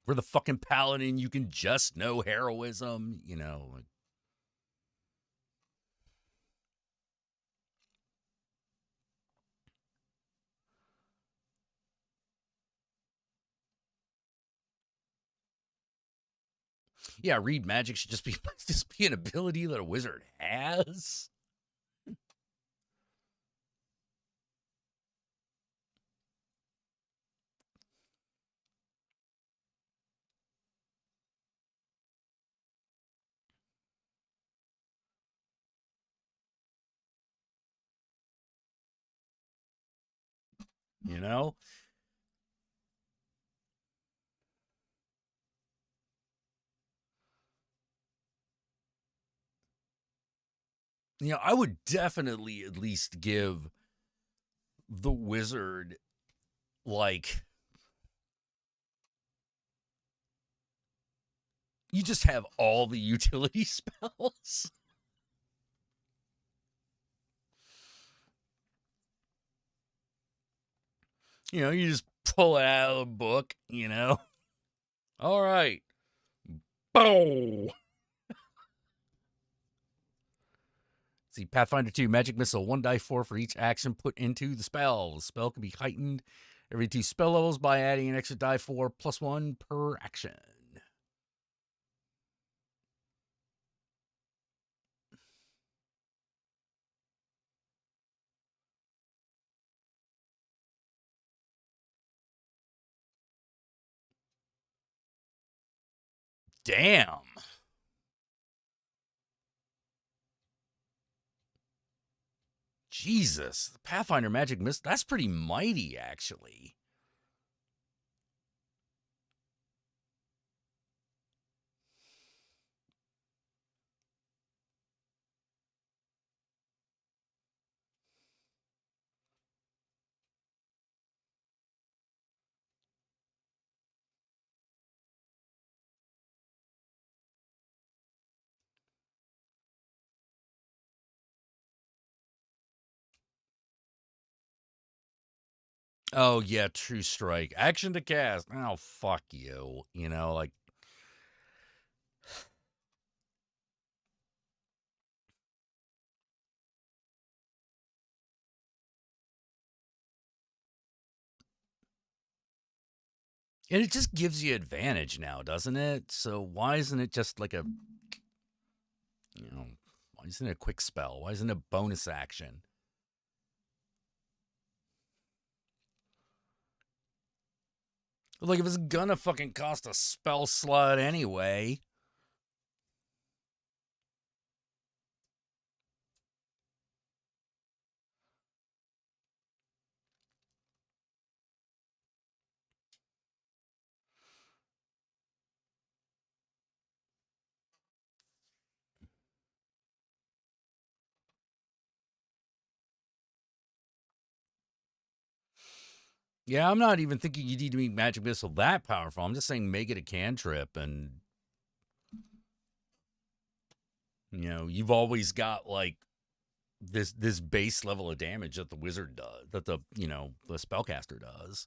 For the fucking paladin, you can just know heroism. Yeah, read magic should just be just be an ability that a wizard has. You know, I would definitely at least give the wizard like you just have all the utility spells. You just pull it out of the book. All right. Boom. See, Pathfinder 2, Magic Missile, 1 die 4 for each action put into the spell. The spell can be heightened every 2 spell levels by adding an extra die 4 +1 per action. Damn. Jesus. The Pathfinder Magic Missile, that's pretty mighty, actually. Oh, yeah, True Strike. Action to cast. Oh, fuck you. Like, and it just gives you advantage now, doesn't it? So why isn't it just like you know, why isn't it a quick spell? Why isn't it a bonus action? Like, if it's gonna fucking cost a spell slot anyway. Yeah, I'm not even thinking you need to make magic missile that powerful. I'm just saying make it a cantrip, and you've always got like this base level of damage that the wizard does, that the spellcaster does.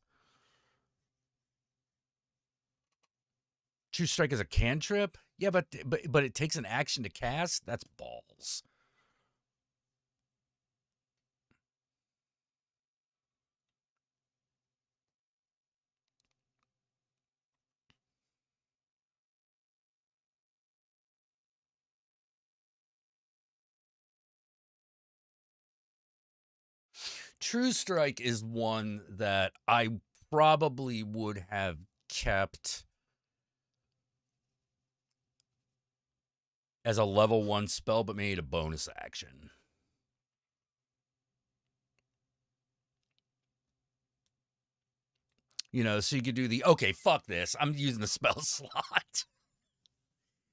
True strike is a cantrip. Yeah, but it takes an action to cast. That's balls. True strike is one that I probably would have kept as a level 1 spell, but made a bonus action. So you could do okay, fuck this. I'm using the spell slot.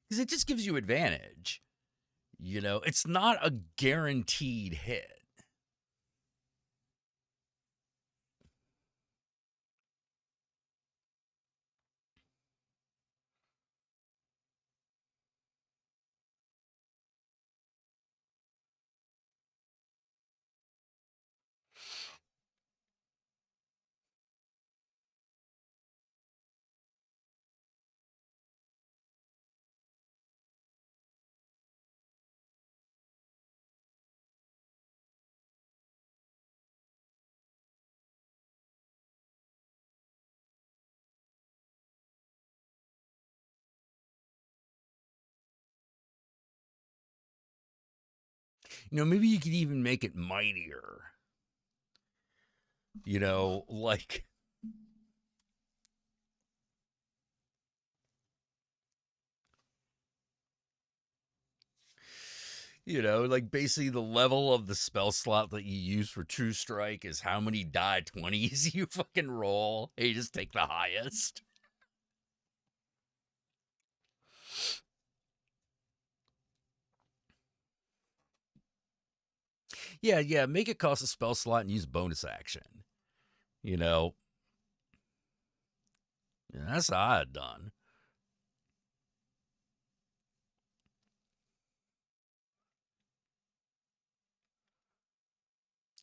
Because it just gives you advantage. It's not a guaranteed hit. Maybe you could even make it mightier. Like like basically the level of the spell slot that you use for True Strike is how many die 20s you fucking roll. And you just take the highest. Yeah, yeah. Make it cost a spell slot and use bonus action. You know, yeah, that's how I had done.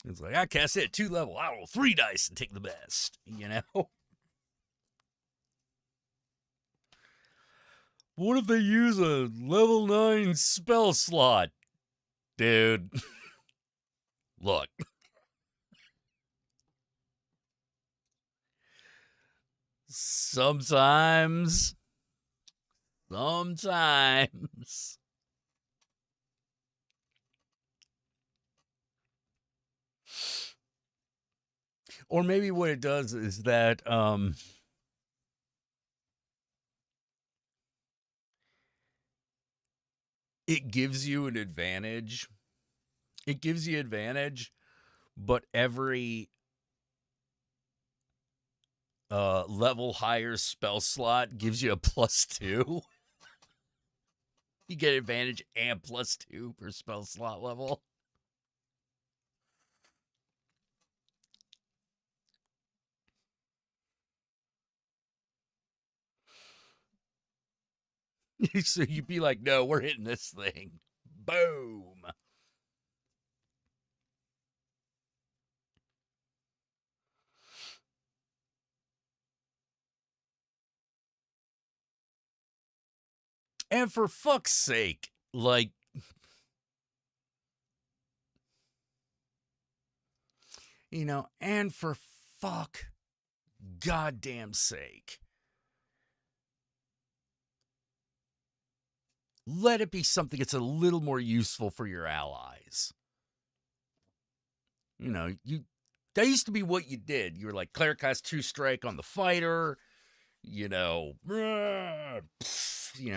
It's like, I cast it at 2 level. I roll 3 dice and take the best. What if they use a level 9 spell slot? Dude, look. Sometimes, sometimes. Or maybe what it does is that it gives you an advantage. It gives you advantage, but every level higher spell slot gives you a +2. You get advantage and +2 per spell slot level. So you'd be like, no, we're hitting this thing. Boom. And for fuck's sake, like, and for fuck goddamn sake, let it be something that's a little more useful for your allies. You that used to be what you did. You were like, cleric has 2 strike on the fighter. You know,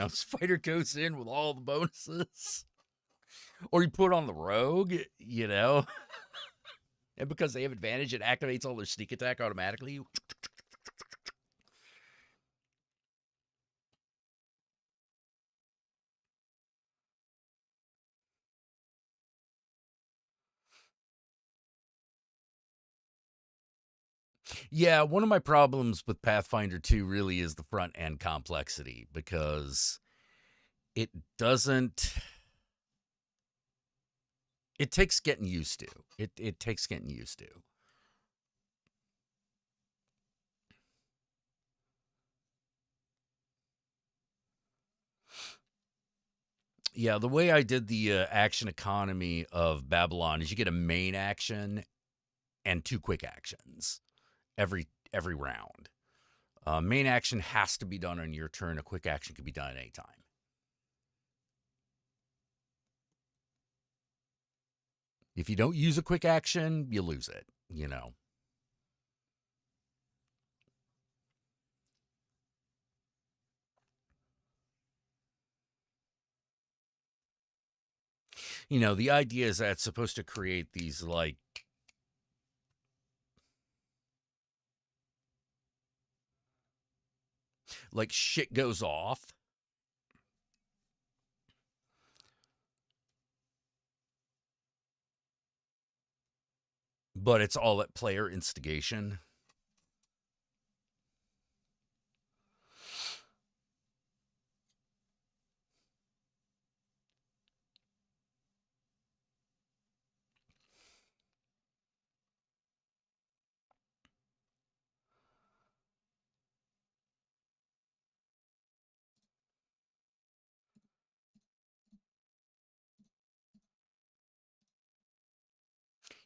fighter goes in with all the bonuses. Or you put on the rogue. And because they have advantage, it activates all their sneak attack automatically. Yeah, one of my problems with Pathfinder 2 really is the front end complexity because it doesn't it takes getting used to. It takes getting used to. Yeah, the way I did the action economy of Babylon is you get a main action and two quick actions every round. Main action has to be done on your turn. A quick action can be done at any time. If you don't use a quick action, you lose it. You know. The idea is that it's supposed to create these like shit goes off, but it's all at player instigation.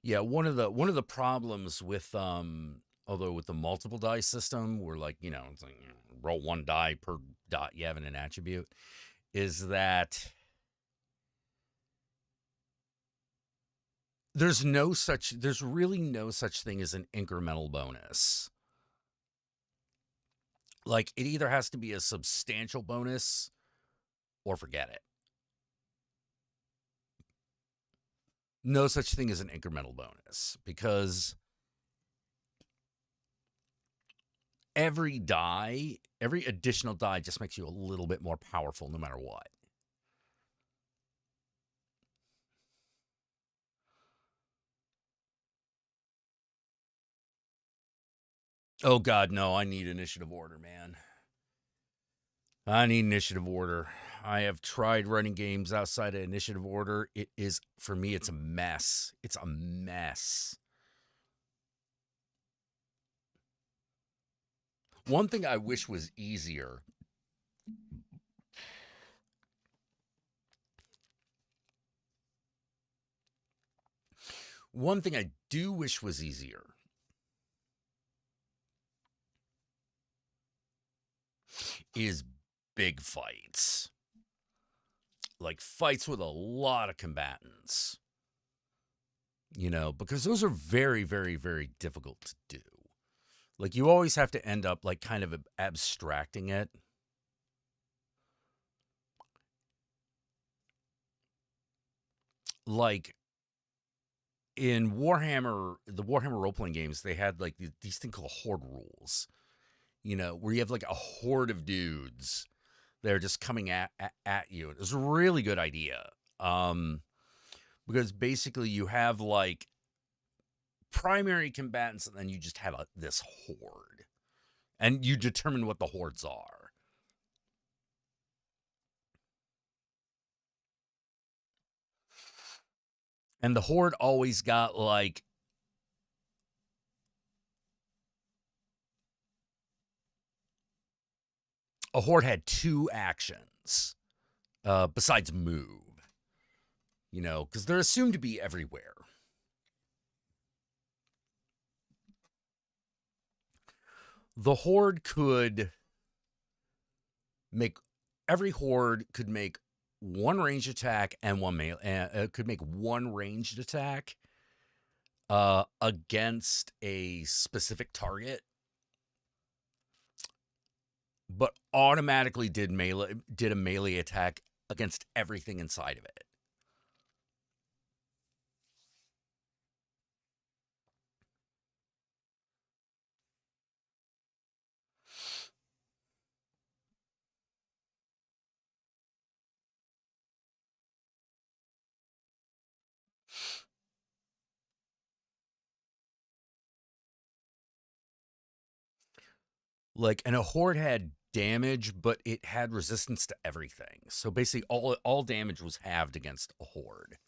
Yeah, one of the problems with although with the multiple die system where it's like roll one die per dot you have in an attribute is that there's really no such thing as an incremental bonus. Like it either has to be a substantial bonus or forget it. No such thing as an incremental bonus because every additional die just makes you a little bit more powerful no matter what. Oh god, no, I need initiative order, man. I need initiative order. I have tried running games outside of initiative order. It is for me it's a mess. It's a mess. One thing I wish was easier. One thing I do wish was easier is big fights. Like fights with a lot of combatants. Because those are very, very, very difficult to do. Like you always have to end up like kind of abstracting it. Like in the Warhammer role playing games, they had like these thing called horde rules. Where you have like a horde of dudes that are just coming at you. It was a really good idea. Um, because basically you have like primary combatants, and then you just have this horde, and you determine what the hordes are. And the horde always got like a horde had two actions besides move, because they're assumed to be everywhere. The horde could make every horde could make one ranged attack and one melee. Could make one ranged attack against a specific target, but automatically did a melee attack against everything inside of it. Like, and a horde had damage, but it had resistance to everything. So basically, all damage was halved against a horde.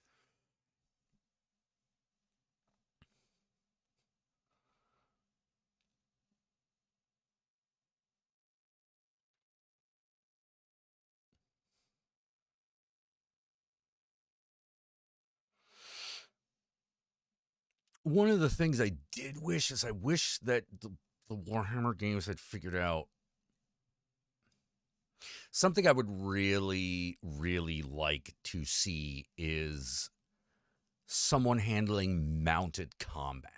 One of the things I did wish is I wish that the Warhammer games had figured out something I would really, really like to see is someone handling mounted combat.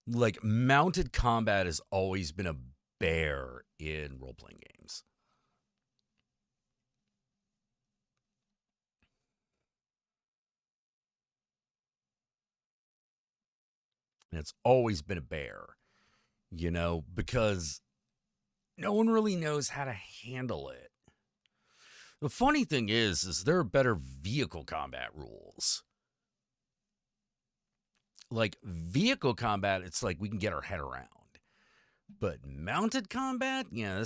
Like, mounted combat has always been a bear in role playing games. And it's always been a bear, because no one really knows how to handle it. The funny thing is there are better vehicle combat rules. Like, vehicle combat, it's like we can get our head around. But mounted combat, yeah,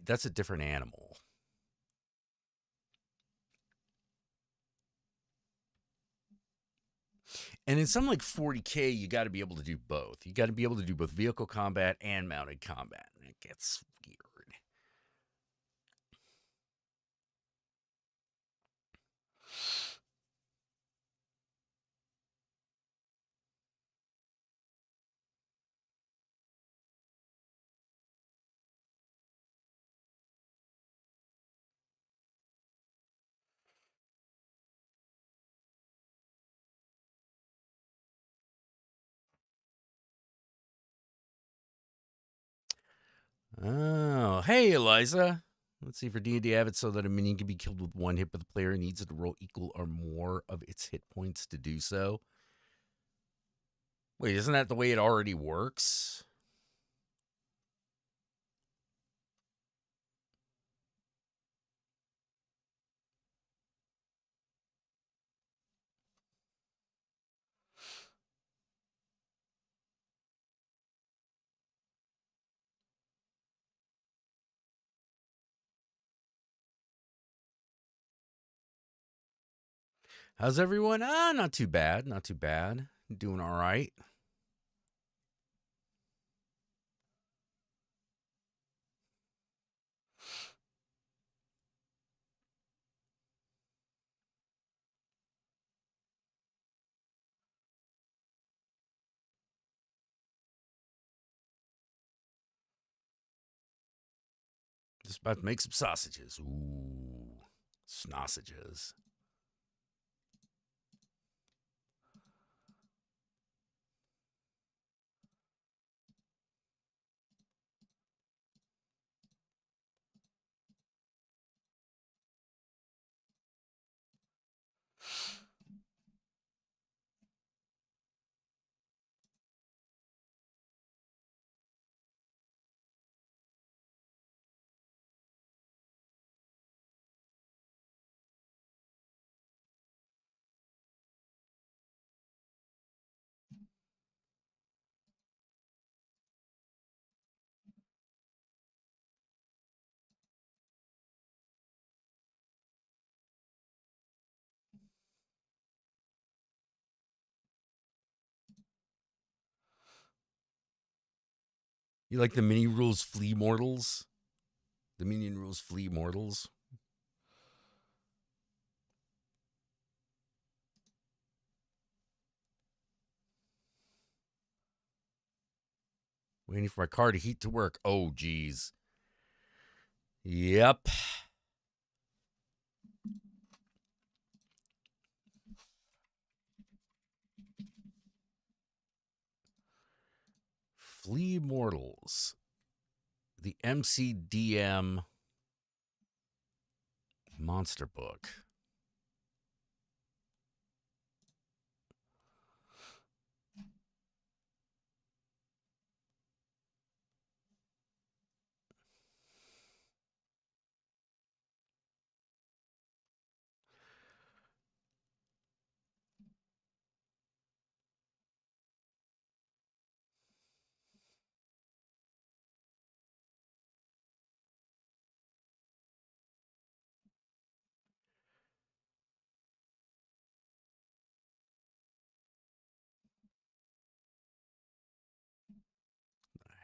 that's a different animal. And in something like 40K, you got to be able to do both. You got to be able to do both vehicle combat and mounted combat. And it gets weird. Oh, hey, Eliza. Let's see, for D&D, have it so that a minion can be killed with one hit, but the player needs to roll equal or more of its hit points to do so. Wait, isn't that the way it already works? How's everyone? Not too bad. Not too bad. Doing all right. Just about to make some sausages. Ooh, sausages. You like the mini rules flea mortals? The minion rules flea mortals? Waiting for my car to heat to work. Oh, geez. Yep. Flea Mortals. The MCDM monster book.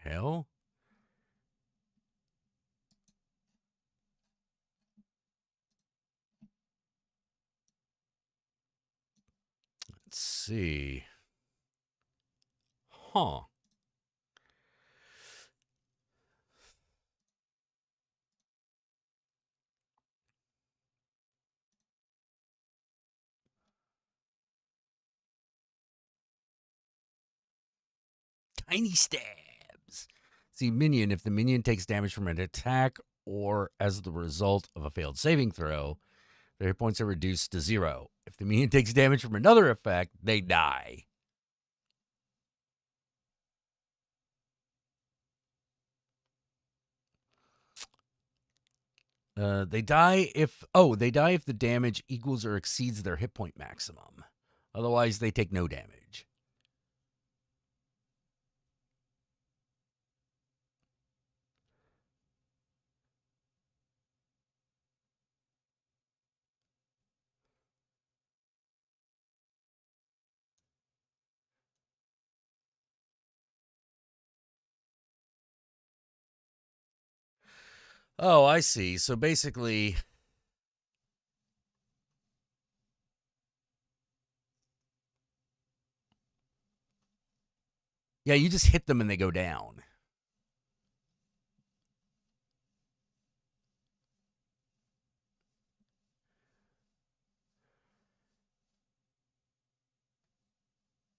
hell? Let's see. Huh. Tiny stabs. See, minion. If the minion takes damage from an attack or as the result of a failed saving throw, their hit points are reduced to 0. If the minion takes damage from another effect, they die. They die if the damage equals or exceeds their hit point maximum. Otherwise, they take no damage. Oh, I see. So basically, yeah, you just hit them and they go down.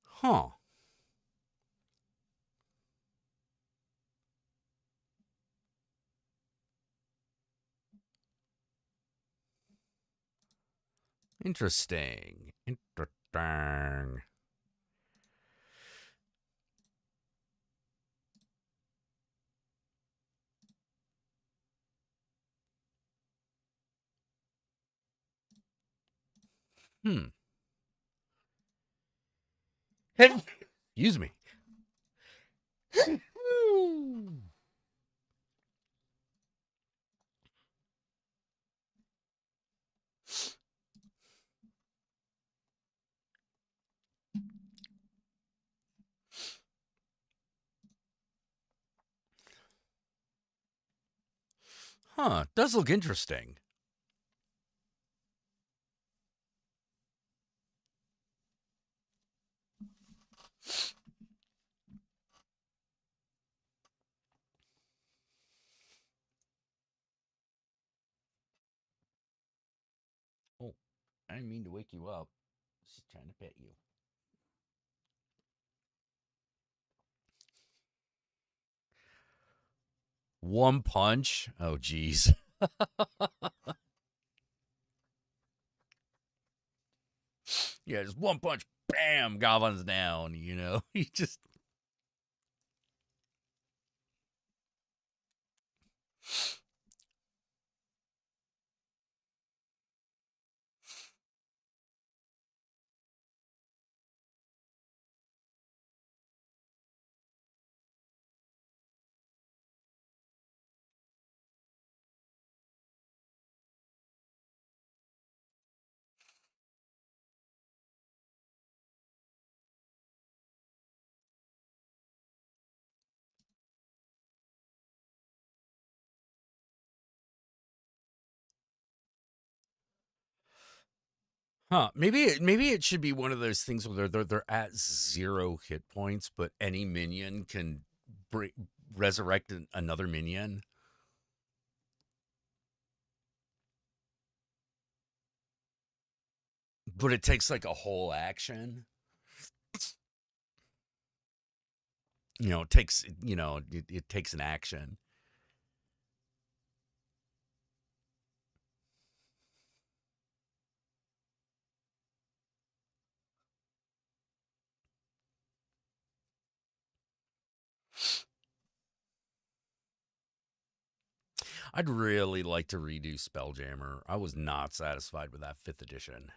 Huh. Interesting. Interesting. Hmm. Excuse me. Huh. Does look interesting. Oh, I didn't mean to wake you up. Just trying to pet you. One punch? Oh, geez. Yeah, just one punch. Bam. Goblin's down. You know, he just. Huh? Maybe it should be one of those things where they're at 0 hit points, but any minion can bring, resurrect another minion. But it takes like a whole action. It takes it takes an action. I'd really like to redo Spelljammer. I was not satisfied with that 5th edition.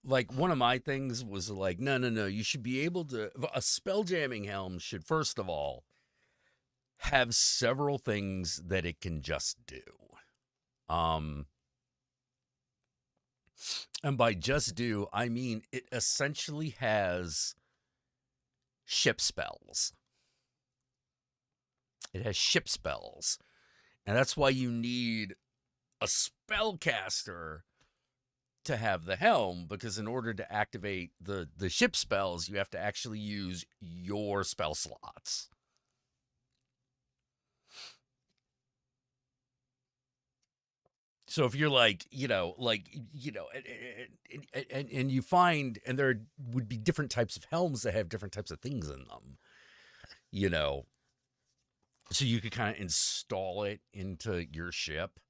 Like one of my things was like, no, no, no. You should be able to. A spell jamming helm should first of all have several things that it can just do. Um, and by just do, I mean it essentially has ship spells. It has ship spells, and that's why you need a spellcaster to have the helm, because in order to activate the ship spells, you have to actually use your spell slots. So if you're like, and you find, and there would be different types of helms that have different types of things in them, you know, so you could kind of install it into your ship.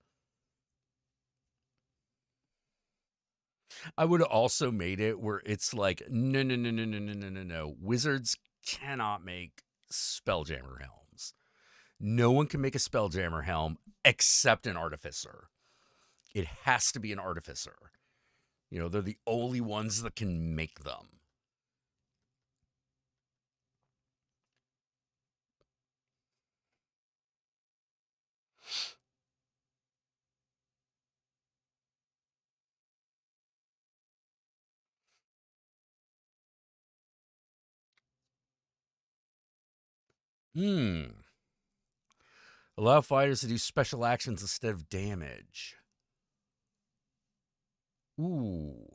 I would have also made it where it's like, no, no, no, no, no, no, no, no, no. Wizards cannot make Spelljammer helms. No one can make a Spelljammer helm except an artificer. It has to be an artificer. They're the only ones that can make them. Hmm. Allow fighters to do special actions instead of damage. Ooh.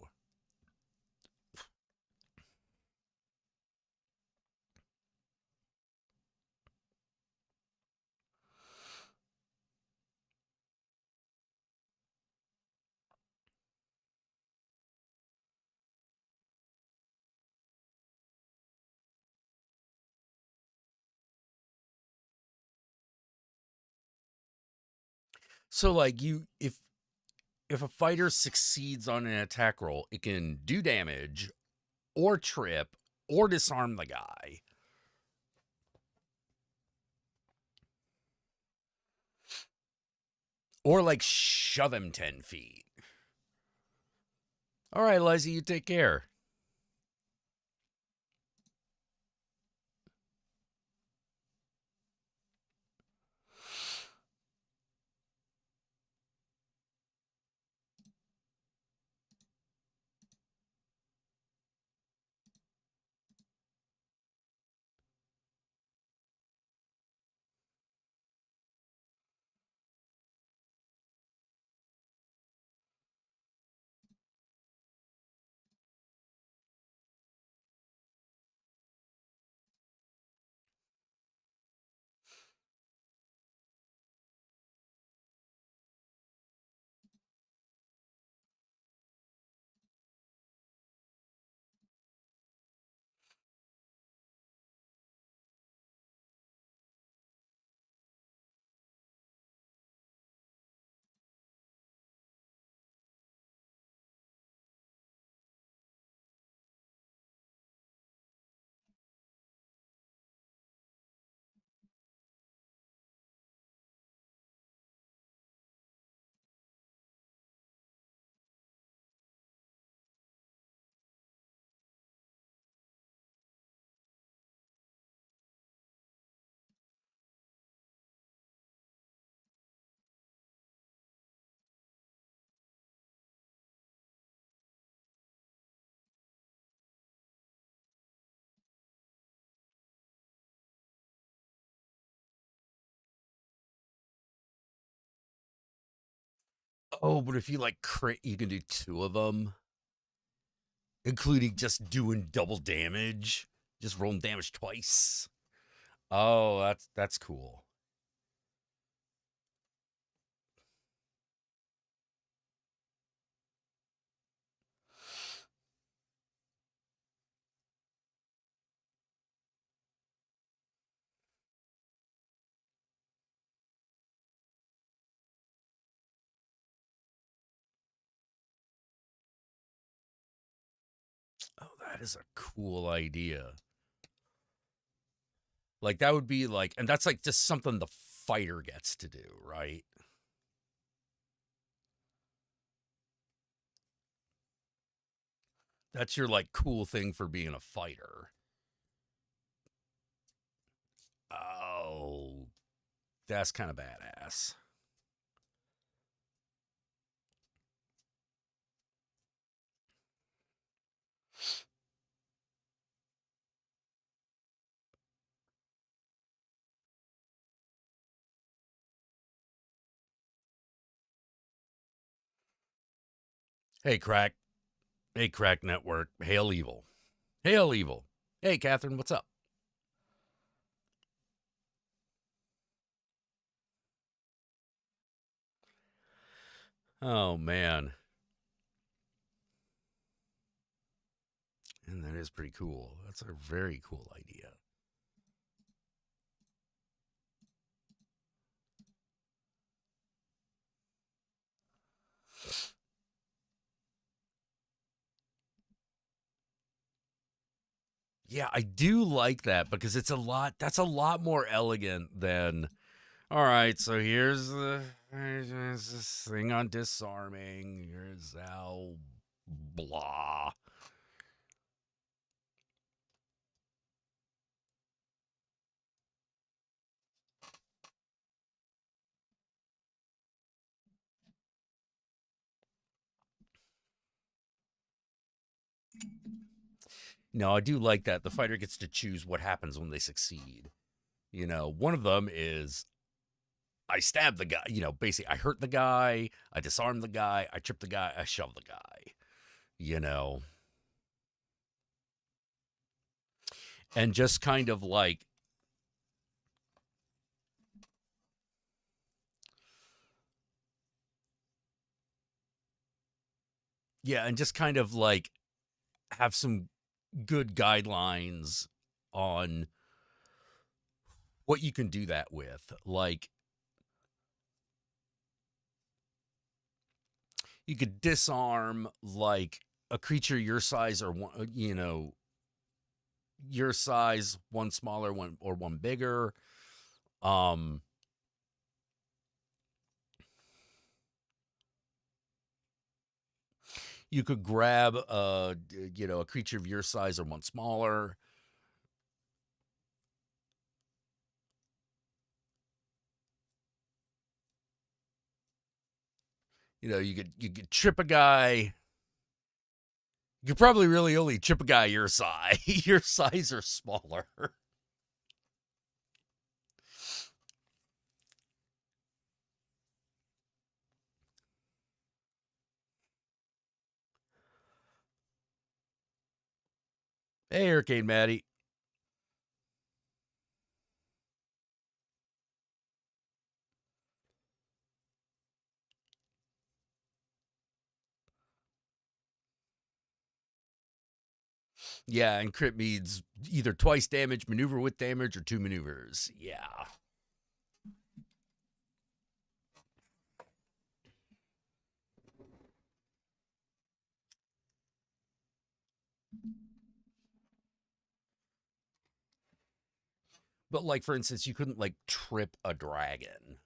So like if a fighter succeeds on an attack roll, it can do damage or trip or disarm the guy. Or like shove him 10 feet. All right, Liza, you take care. Oh, but if you like crit, you can do two of them, including just doing double damage, just rolling damage twice. Oh, that's cool. Oh, that is a cool idea. Like that would be like, and that's like just something the fighter gets to do, right? That's your like cool thing for being a fighter. Oh, that's kind of badass. Hey, crack. Hey, crack network. Hail evil. Hail evil. Hey, Catherine, what's up? Oh man, and that is pretty cool. That's a very cool idea. Yeah, I do like that because it's a lot. That's a lot more elegant than. All right, so here's this thing on disarming. Here's how blah. No, I do like that. The fighter gets to choose what happens when they succeed. One of them is I stab the guy. Basically, I hurt the guy, I disarm the guy, I trip the guy, I shove the guy. You know, and just kind of like, yeah, and just kind of like have some good guidelines on what you can do that with. Like, you could disarm like a creature your size or one, your size, one smaller, one or one bigger. Um, you could grab a creature of your size or one smaller. You could trip a guy. You could probably really only trip a guy your size, your size or smaller. Hey, Hurricane Maddie. Yeah, and crit means either twice damage, maneuver with damage, or two maneuvers. Yeah. But like for instance, you couldn't like trip a dragon.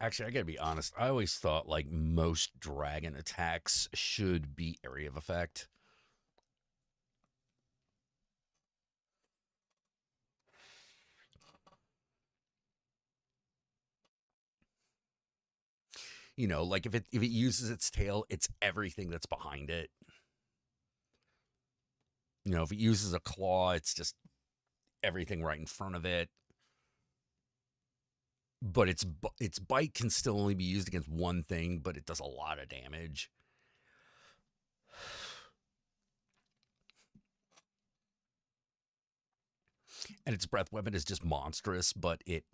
Actually, I gotta be honest. I always thought like most dragon attacks should be area of effect. Like if it uses its tail, it's everything that's behind it. If it uses a claw, it's just everything right in front of it. But its bite can still only be used against one thing, but it does a lot of damage. And its breath weapon is just monstrous, but it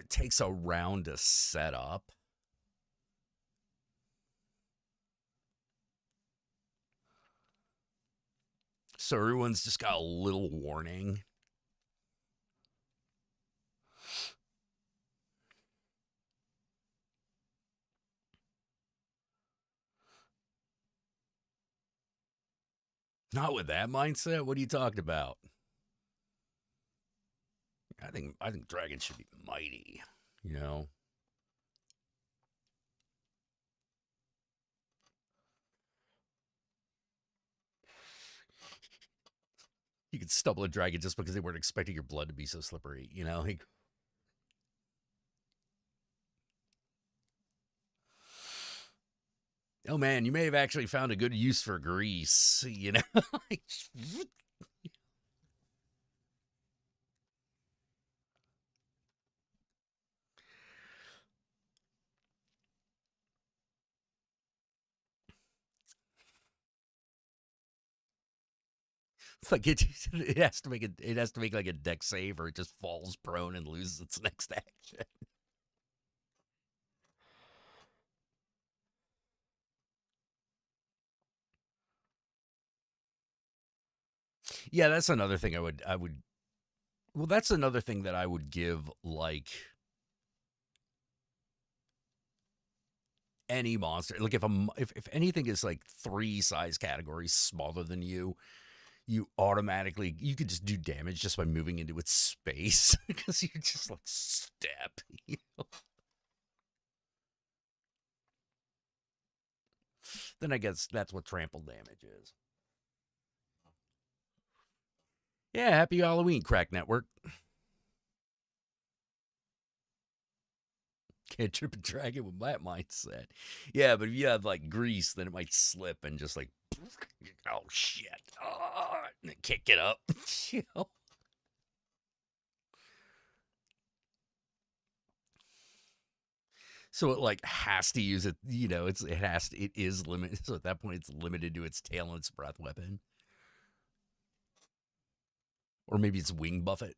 takes a round to set up. So everyone's just got a little warning. Not with that mindset. What are you talking about? I think dragons should be mighty. You know, you could stumble a dragon just because they weren't expecting your blood to be so slippery. You know, like, oh man, you may have actually found a good use for grease. You know, it's like it has to make it has to make like a deck save, or it just falls prone and loses its next action. Yeah, that's another thing I would. Well, that's another thing that I would give like any monster. Like if anything is like three size categories smaller than you automatically you could just do damage just by moving into its space because you just like step. Then I guess that's what trample damage is. Yeah, happy Halloween, Crack Network. Can't trip a dragon with that mindset. Yeah, but if you have like grease, then it might slip and just like, oh shit, and then kick it up. You know? So it like has to use it. You know, it is limited. So at that point, it's limited to its tail and its breath weapon, or maybe it's wing buffet.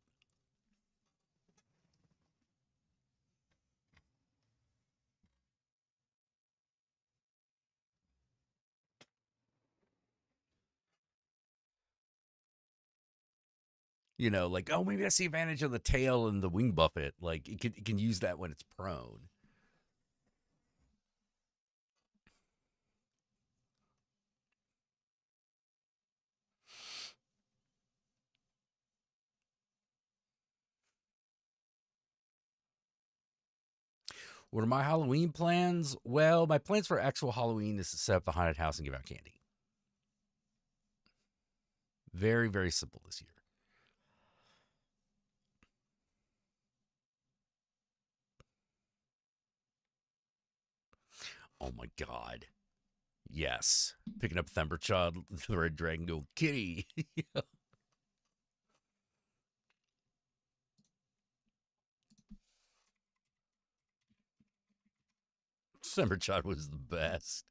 You know, like, oh, maybe that's the advantage of the tail and the wing buffet. Like it can use that when it's prone. What are my Halloween plans? Well, my plans for actual Halloween is to set up the haunted house and give out candy. Very, very simple this year. Oh my God. Yes. Picking up Themberchild, the Red Dragon, go, kitty. Themberchild was the best.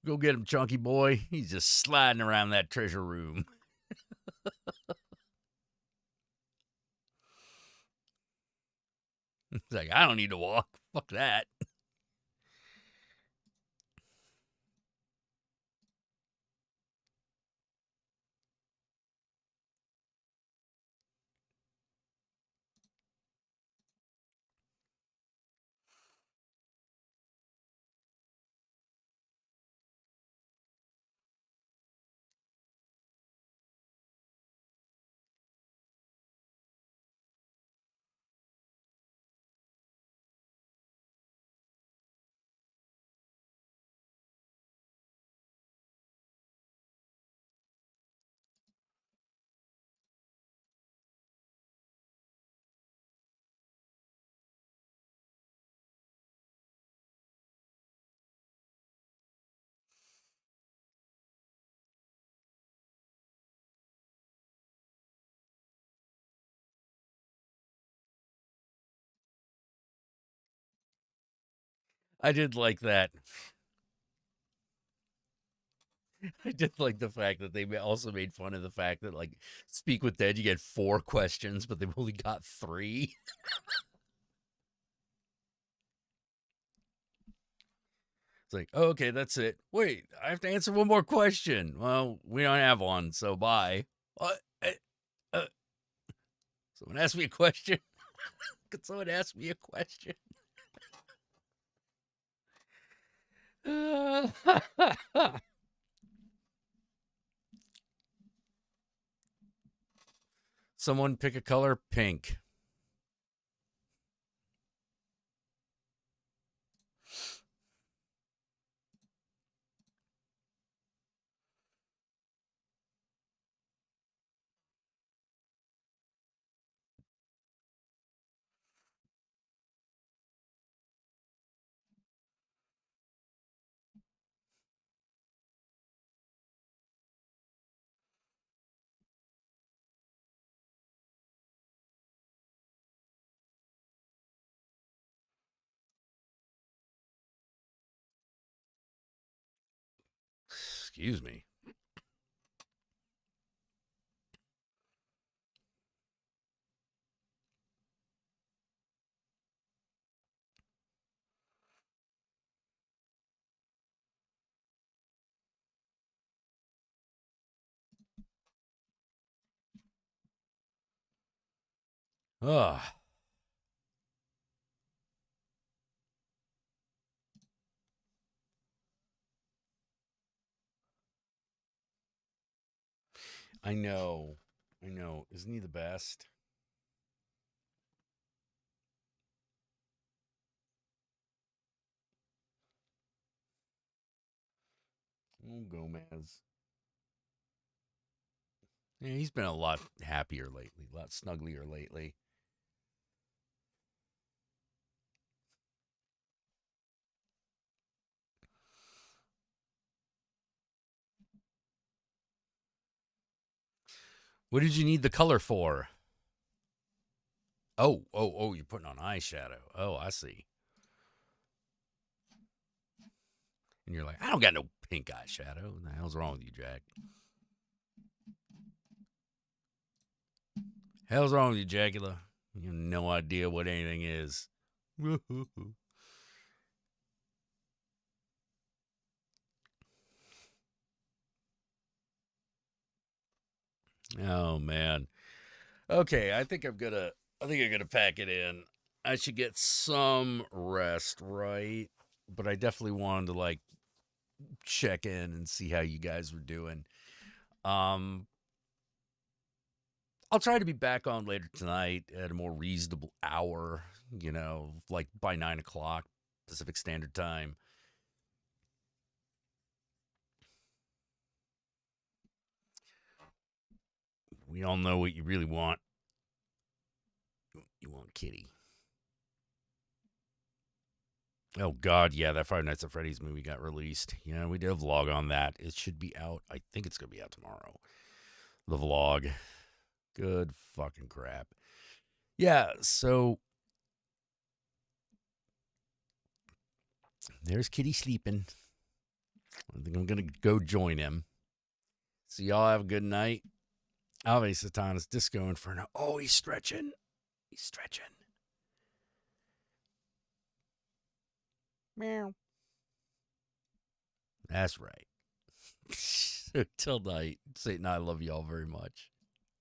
Go get him, chunky boy. He's just sliding around that treasure room. He's like, I don't need to walk. Fuck that. I did like that. I did like the fact that they also made fun of the fact that, like, Speak with Dead, you get 4 questions, but they've only got 3. It's like, oh, okay, that's it. Wait, I have to answer one more question. Well, we don't have one, so bye. What? Someone asked me a question. Could someone ask me a question? Someone pick a color. Pink. Excuse me. Ugh. I know. I know. Isn't he the best? Oh, Gomez. Yeah, he's been a lot happier lately, a lot snugglier lately. What did you need the color for? Oh, you're putting on eyeshadow. Oh, I see. And you're like, I don't got no pink eyeshadow. What the hell's wrong with you, Jack? Hell's wrong with you, Jackula? You have no idea what anything is. Oh man. Okay, I think I'm gonna pack it in. I should get some rest, right? But I definitely wanted to like check in and see how you guys were doing. Um I'll try to be back on later tonight at a more reasonable hour, like by 9 o'clock Pacific Standard Time. We all know what you really want. You want Kitty. Oh God, yeah, that Five Nights at Freddy's movie got released. Yeah, we did a vlog on that. It should be out. I think it's gonna be out tomorrow. The vlog. Good fucking crap. Yeah, so there's Kitty sleeping. I think I'm gonna go join him. So y'all have a good night. Ave Satanas Disco Inferno. Oh, he's stretching. He's stretching. Meow. That's right. Till night. Satan, I love y'all very much.